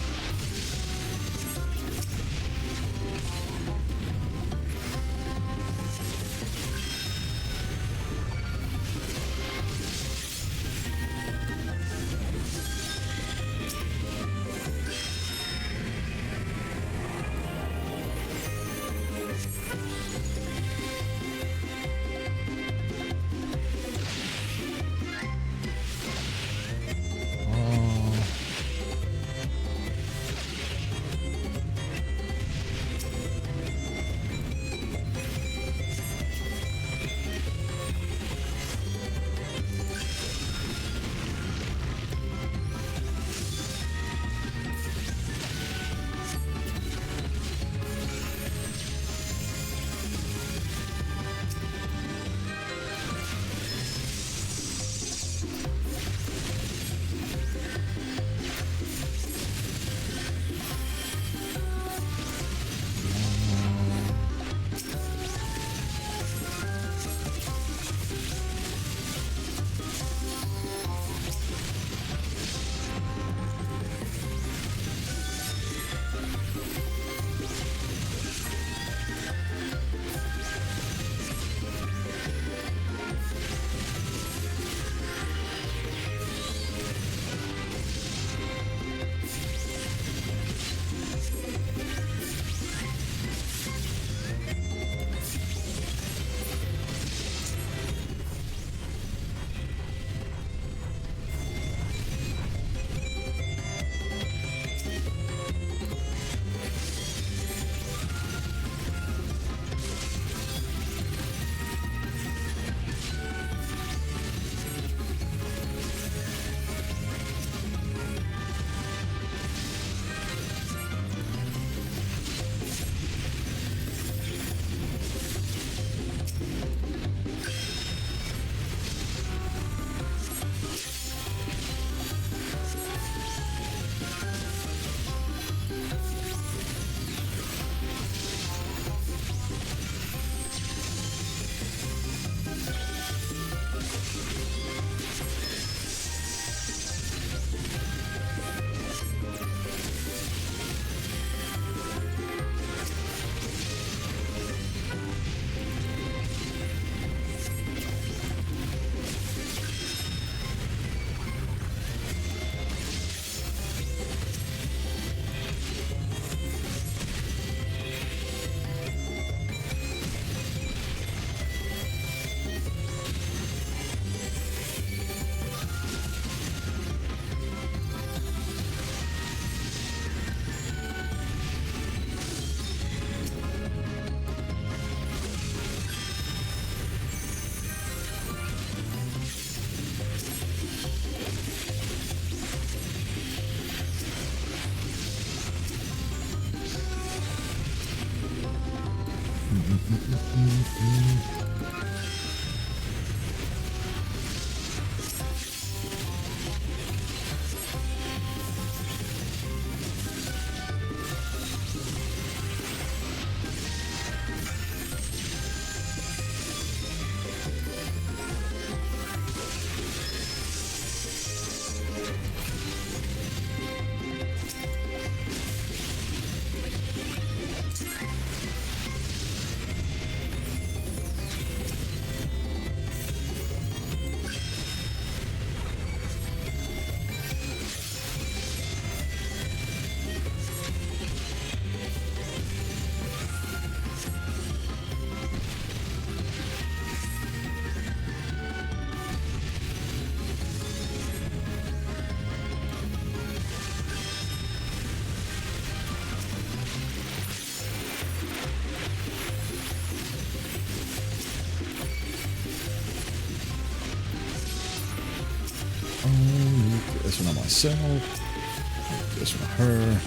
S1: This one on myself. This one on her.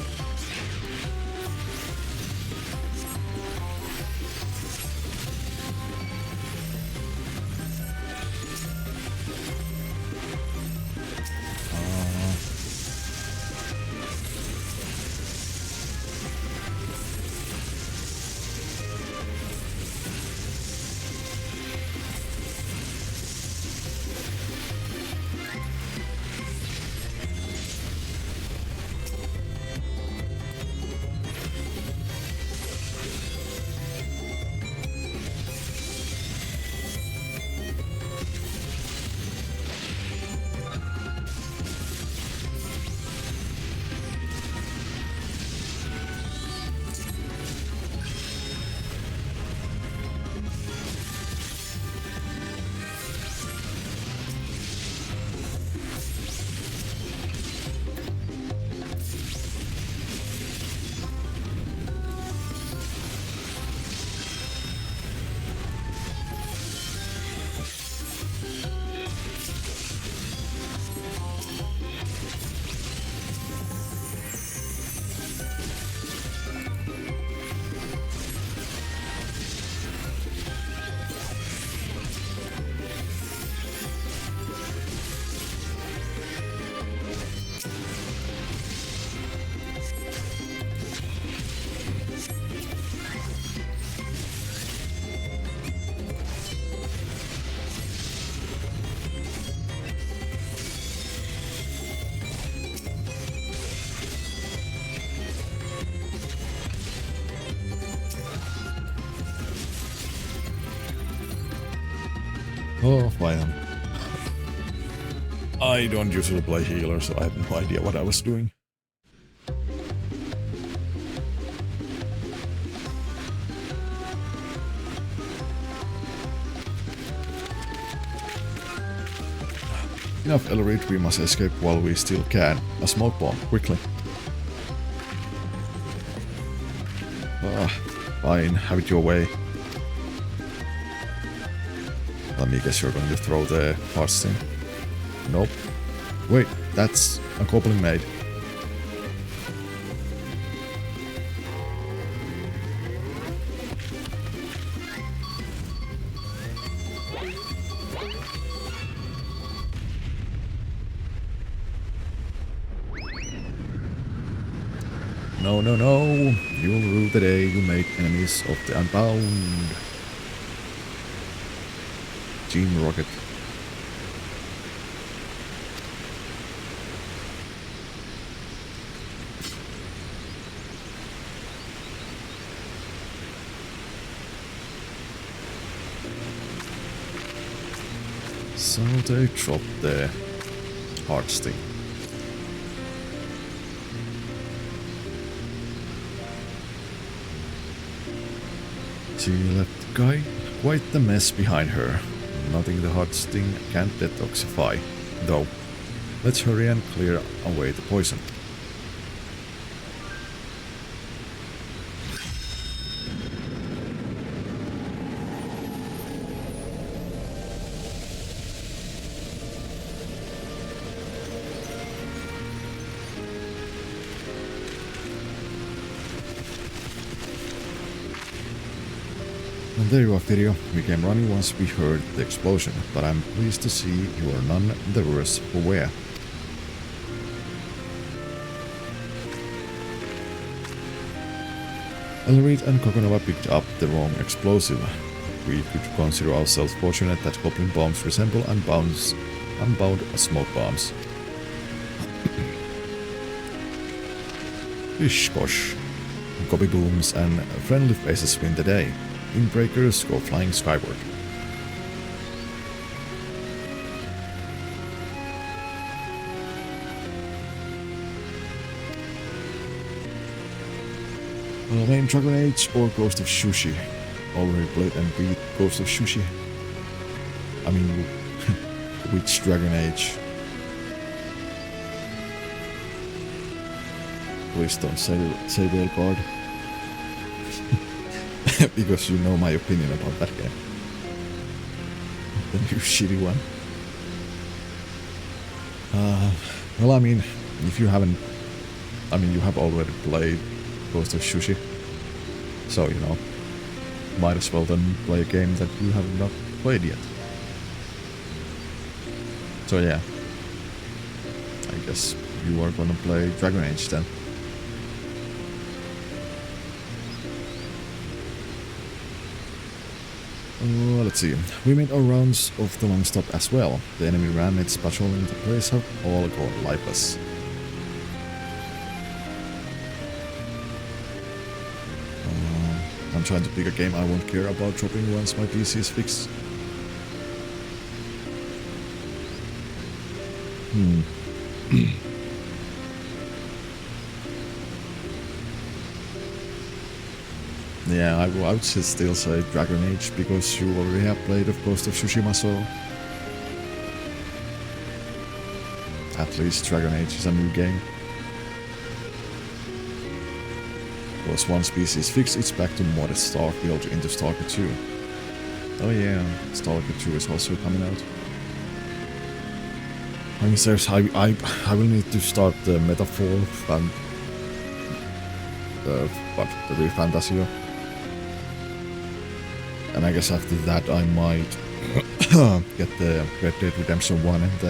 S1: Oh, finally. I don't usually play healer, so I have no idea what I was doing. Enough Ellerid, we must escape while we still can. A smoke bomb, quickly. Fine, have it your way. Let me guess you're going to throw the parts thing. Nope. Wait, that's a goblin maid. No, no, no. You'll rue the day you made enemies of the Unbound. Team Rocket. So they dropped the heart sting. She left quite the mess behind her. Nothing the heart sting can't detoxify, though. Let's hurry and clear away the poison. And there you are, video. We came running once we heard the explosion, but I'm pleased to see you are none the worse for wear. Elrid and Kokonova picked up the wrong explosive. We could consider ourselves fortunate that goblin bombs resemble unbound smoke bombs. Ishkosh. Copy booms and friendly faces win the day. Windbreakers go flying skyward. Main Dragon Age or Ghost of Sushi? Already played and beat Ghost of Sushi. I mean, which Dragon Age? Please don't say Veilguard. Because you know my opinion about that game. The new shitty one. Well, I mean, if you haven't... I mean, you have already played Ghost of Sushi. So, you know, might as well then play a game that you have not played yet. So yeah. I guess you are gonna play Dragon Age then. Let's see. We made our rounds of the long stop as well. The enemy ramets patrolling the place have all gone lifeless. I'm trying to pick a game I won't care about dropping once my PC is fixed. Yeah, I would still say Dragon Age, because you already have played of Ghost of Tsushima, so... At least Dragon Age is a new game. Because once PC is fixed, it's back to modded Starfield into Stalker 2. Oh yeah, Stalker 2 is also coming out. I mean, seriously, I will need to start the Metaphor and... the Real Fantasio. And I guess after that I might get the Red Dead Redemption 1 and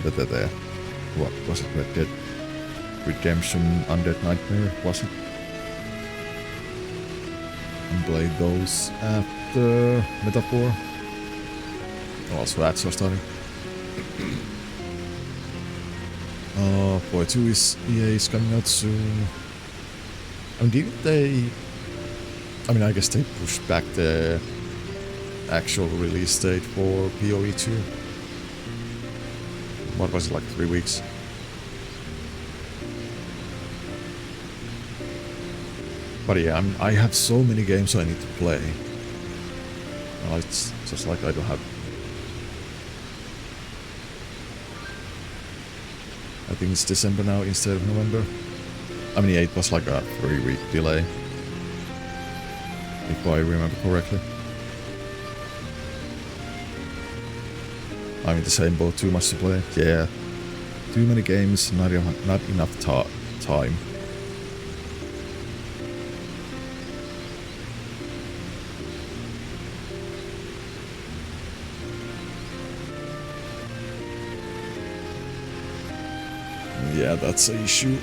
S1: the what was it, Red Dead Redemption Undead Nightmare, was it? And play those after Metaphor. Also that's so starting. Boy 2 is EA is coming out soon. I mean, didn't they... I mean, I guess they pushed back the actual release date for PoE 2. What was it, like 3 weeks? But yeah, I have so many games I need to play. Well, it's just like I don't have... I think it's December now instead of November. I mean, yeah, it was like a 3-week delay. If I remember correctly. I'm in the same boat, too much to play. Yeah. Too many games, not enough time. Yeah, that's an issue.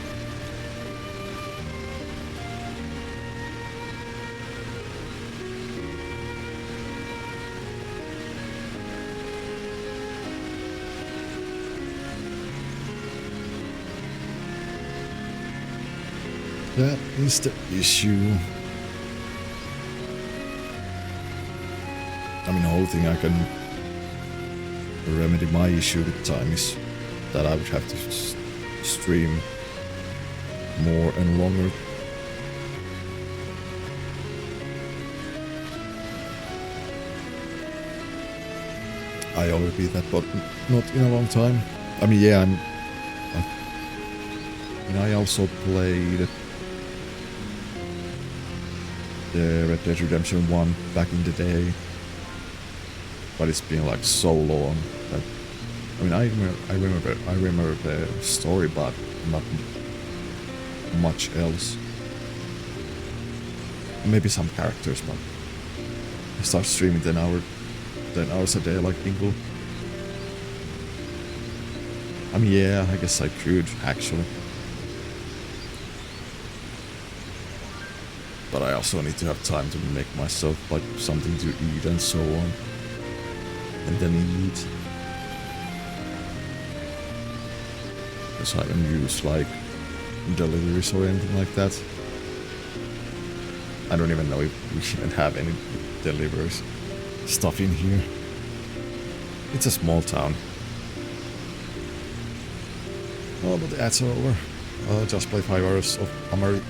S1: That is the issue. I mean, the whole thing I can remedy my issue with time is that I would have to stream more and longer. I already beat that, but not in a long time. I mean, yeah, I also played the Red Dead Redemption 1 back in the day, but it's been like so long that, I mean, I remember the story, but not much else. Maybe some characters, but I start streaming 10 hours a day like Dingle. I mean, yeah, I guess I could, actually. But I also need to have time to make myself, like, something to eat and so on. And then eat. Because I don't use, like, deliveries or anything like that. I don't even know if we even have any deliveries stuff in here. It's a small town. Oh, but the ads are over. I'll just play 5 hours of MRE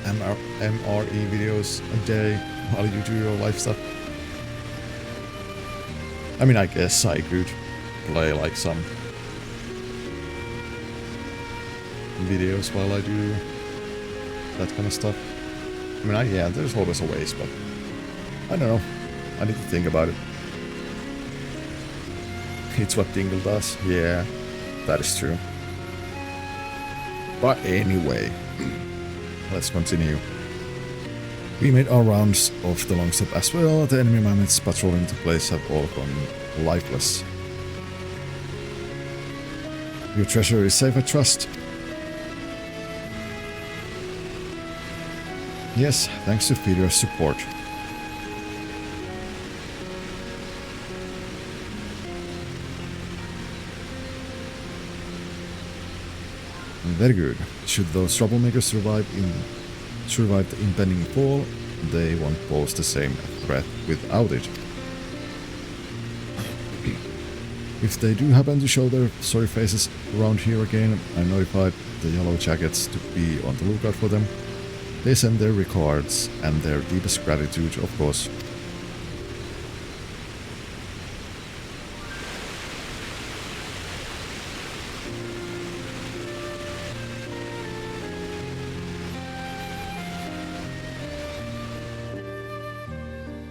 S1: videos a day while you do your life stuff. I mean, I guess I could play like some videos while I do that kind of stuff. I mean, yeah, there's always a ways, but I don't know. I need to think about it. It's what Dingle does. Yeah, that is true. But anyway, let's continue. We made our rounds of the long stop as well. The enemy mammoths patrolling the place have all gone lifeless. Your treasure is safe, I trust. Yes, thanks to Fidor's support. Very good. Should those troublemakers survive the impending fall, they won't pose the same threat without it. If they do happen to show their sorry faces around here again, I notified the Yellow Jackets to be on the lookout for them. They send their regards and their deepest gratitude, of course.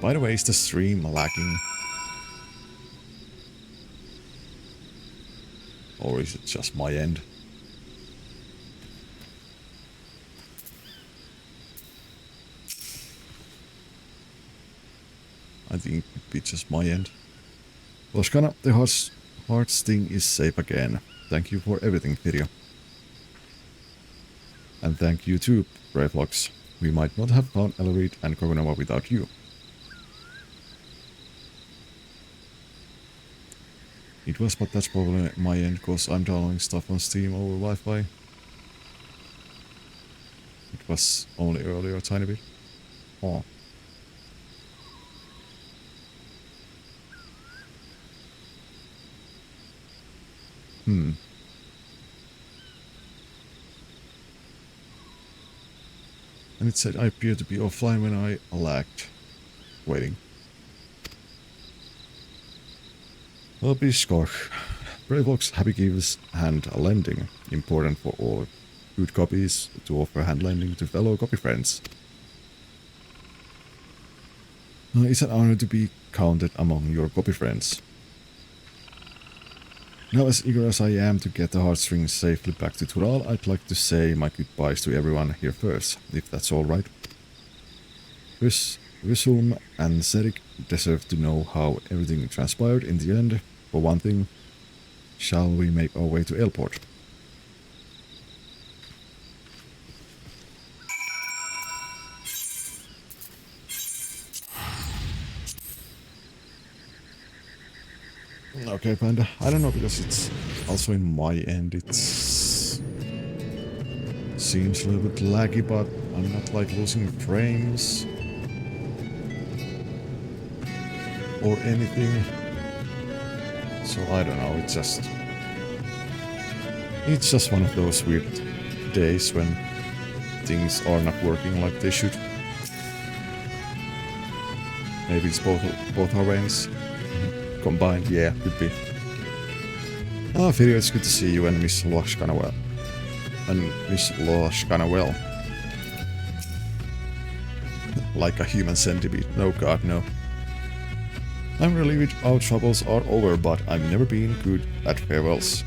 S1: By the way, is the stream lagging? Or is it just my end? I think it could be just my end. Loshkana, the heart sting is safe again. Thank you for everything, Firio. And thank you too, Brave. We might not have found Ellerid and Kogonava without you. It was, but that's probably my end, cause I'm downloading stuff on Steam over Wi-Fi. It was only earlier a tiny bit. Oh. And it said I appeared to be offline when I lagged. Waiting. Biskorch. Bravebox happy gives hand lending. Important for all good copies to offer hand lending to fellow copy friends. It's an honor to be counted among your copy friends. Now, as eager as I am to get the heartstrings safely back to Tural, I'd like to say my goodbyes to everyone here first, if that's alright. Risulm and Zerik deserve to know how everything transpired in the end. For one thing, shall we make our way to Airport? Okay, Panda. I don't know, because it's also in my end. It's seems a little bit laggy, but I'm not like losing frames or anything. So I don't know. It's just one of those weird days when things are not working like they should. Maybe it's both our ends. Combined, yeah, could be. Firio, it's good to see you and Miss Loshkana well. Like a human centipede. No god, no. I'm relieved our troubles are over, but I've never been good at farewells.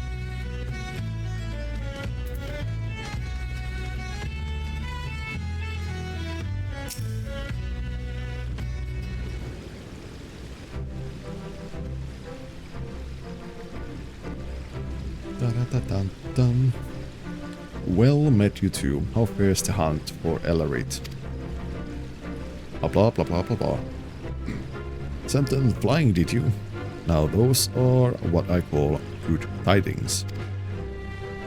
S1: Dun. Well met, you two. How fares the hunt for Ellerit? Blah blah blah blah blah blah. Sent them flying, did you? Now those are what I call good tidings.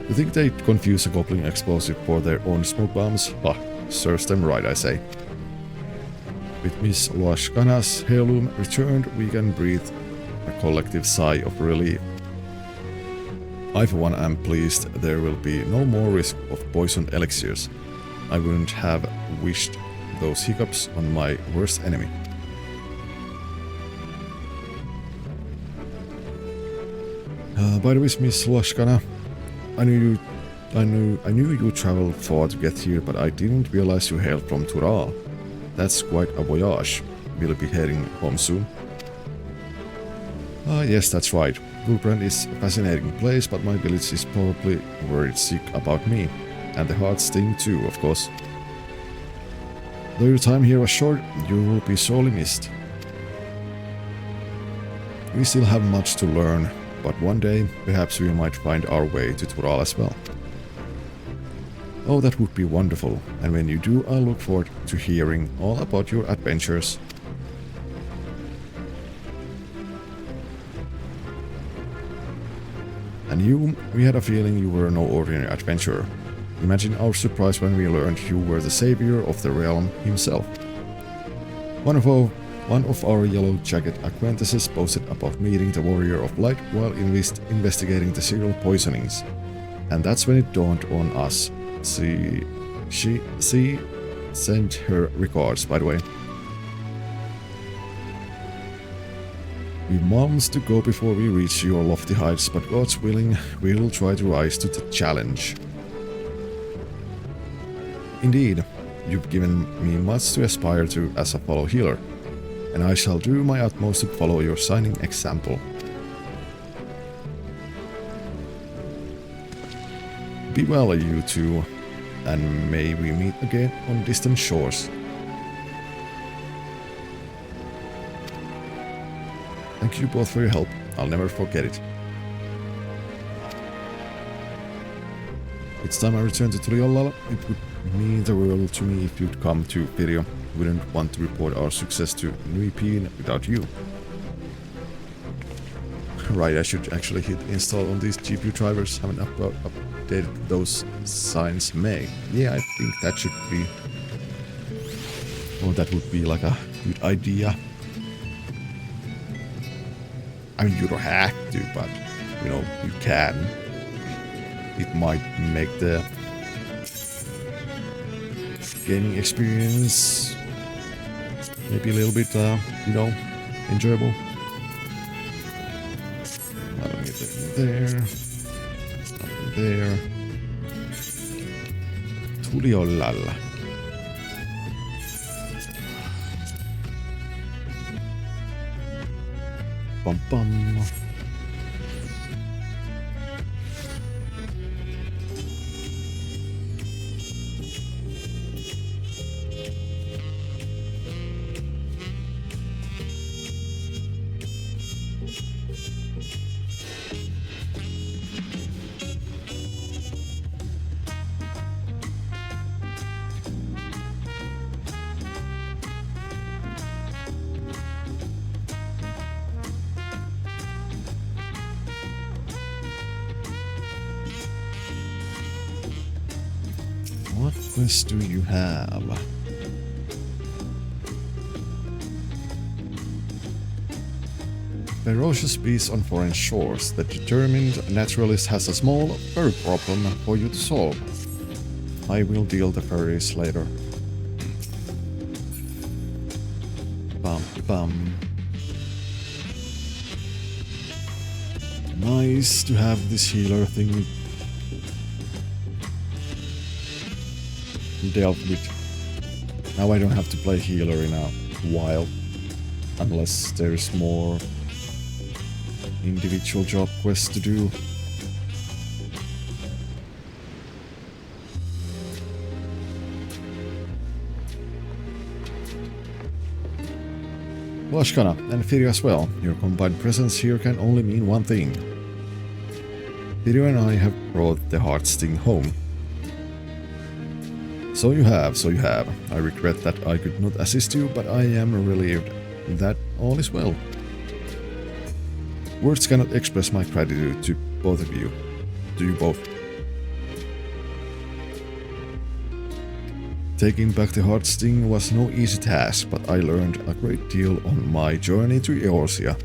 S1: You think they'd confuse a goblin explosive for their own smoke bombs? Bah, serves them right, I say. With Miss Loashkana's heirloom returned, we can breathe a collective sigh of relief. I for one am pleased there will be no more risk of poisoned elixirs. I wouldn't have wished those hiccups on my worst enemy. By the way, Miss Loashkana, I knew you traveled far to get here, but I didn't realize you hailed from Tural. That's quite a voyage. We'll be heading home soon. Yes, that's right. Gulbrand is a fascinating place, but my village is probably worried sick about me. And the hard sting too, of course. Though your time here was short, you will be sorely missed. We still have much to learn, but one day, perhaps we might find our way to Tural as well. Oh, that would be wonderful, and when you do, I'll look forward to hearing all about your adventures. And you, we had a feeling you were no ordinary adventurer. Imagine our surprise when we learned you were the savior of the realm himself. One of our yellow jacket acquaintances boasted about meeting the warrior of light while investigating the serial poisonings. And that's when it dawned on us. She sent her regards, by the way. We must to go before we reach your lofty heights, but God's willing, we'll try to rise to the challenge. Indeed, you've given me much to aspire to as a fellow healer, and I shall do my utmost to follow your shining example. Be well, you two, and may we meet again on distant shores. Thank you both for your help. I'll never forget it. It's time I return to Triolala. It would mean the world to me if you'd come to Pirio. Wouldn't want to report our success to Nuipin without you. Right, I should actually hit install on these GPU drivers. Haven't updated those signs. May. Yeah, I think that should be... Oh, that would be like a good idea. I mean, you don't have to, but, you know, you can. It might make the gaming experience maybe a little bit, you know, enjoyable. I don't get it there. Nothing there. Tuliolalla. Bum bum. What quest do you have? Ferocious beasts on foreign shores. The determined naturalist has a small fur problem for you to solve. I will deal the furries later. Bum bum. Nice to have this healer thing dealt with. Now I don't have to play healer in a while, unless there's more individual job quests to do. Loashkana and Firi as well. Your combined presence here can only mean one thing. Video and I have brought the Heartsting home. So you have. I regret that I could not assist you, but I am relieved that all is well. Words cannot express my gratitude to both of you. To you both. Taking back the Heartsting was no easy task, but I learned a great deal on my journey to Eorzea.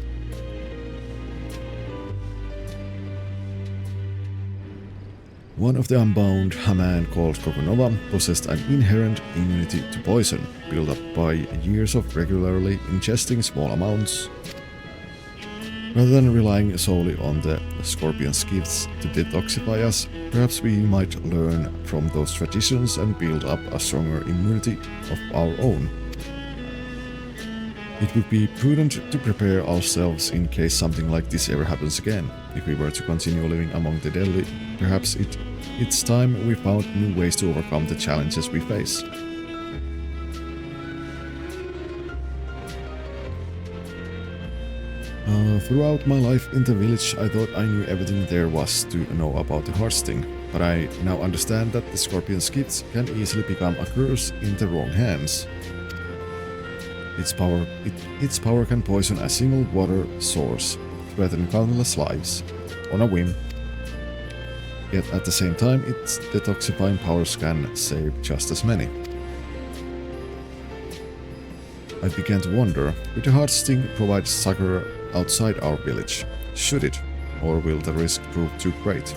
S1: One of the Unbound, a man called Kokonova, possessed an inherent immunity to poison, built up by years of regularly ingesting small amounts. Rather than relying solely on the Scorpion's gifts to detoxify us, perhaps we might learn from those traditions and build up a stronger immunity of our own. It would be prudent to prepare ourselves in case something like this ever happens again. If we were to continue living among the deadly, perhaps it's time we found new ways to overcome the challenges we face. Throughout my life in the village, I thought I knew everything there was to know about the Heartsting, but I now understand that the Scorpion's gifts can easily become a curse in the wrong hands. Its power can poison a single water source, threaten countless lives, on a whim. Yet at the same time, its detoxifying powers can save just as many. I began to wonder, would the Heartsting provide succor outside our village? Should it? Or will the risk prove too great?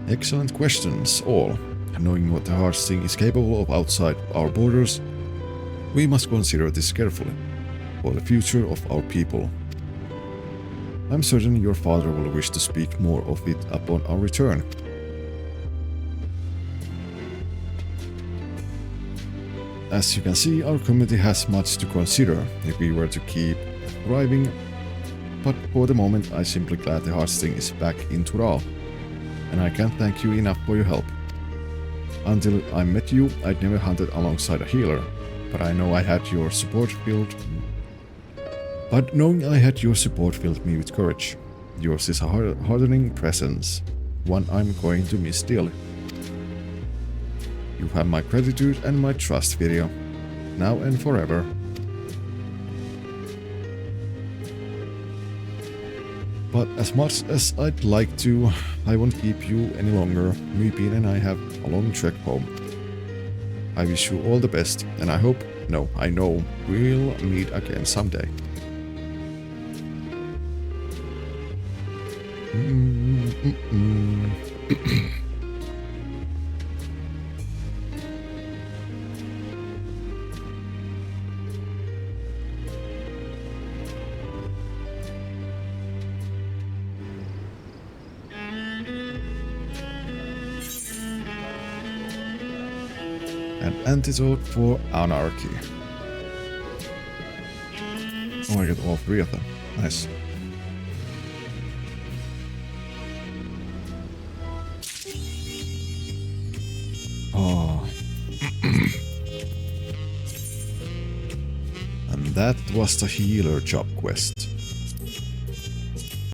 S1: Excellent questions, all. Knowing what the Heartsting is capable of outside our borders, we must consider this carefully, for the future of our people. I'm certain your father will wish to speak more of it upon our return. As you can see, our community has much to consider if we were to keep thriving, but for the moment I'm simply glad the Heartsting is back in Tural, and I can't thank you enough for your help. Until I met you, I'd never hunted alongside a healer, but I know I had your support filled. But knowing I had your support filled me with courage. Yours is a hardening presence, one I'm going to miss dearly. You have my gratitude and my trust, Video, now and forever. But as much as I'd like to, I won't keep you any longer. Muipin and I have a long trek home. I wish you all the best, and I hope, no, I know, we'll meet again someday. An antidote for anarchy. Oh, I got all three of them. Nice. Oh. And that was the healer job quest.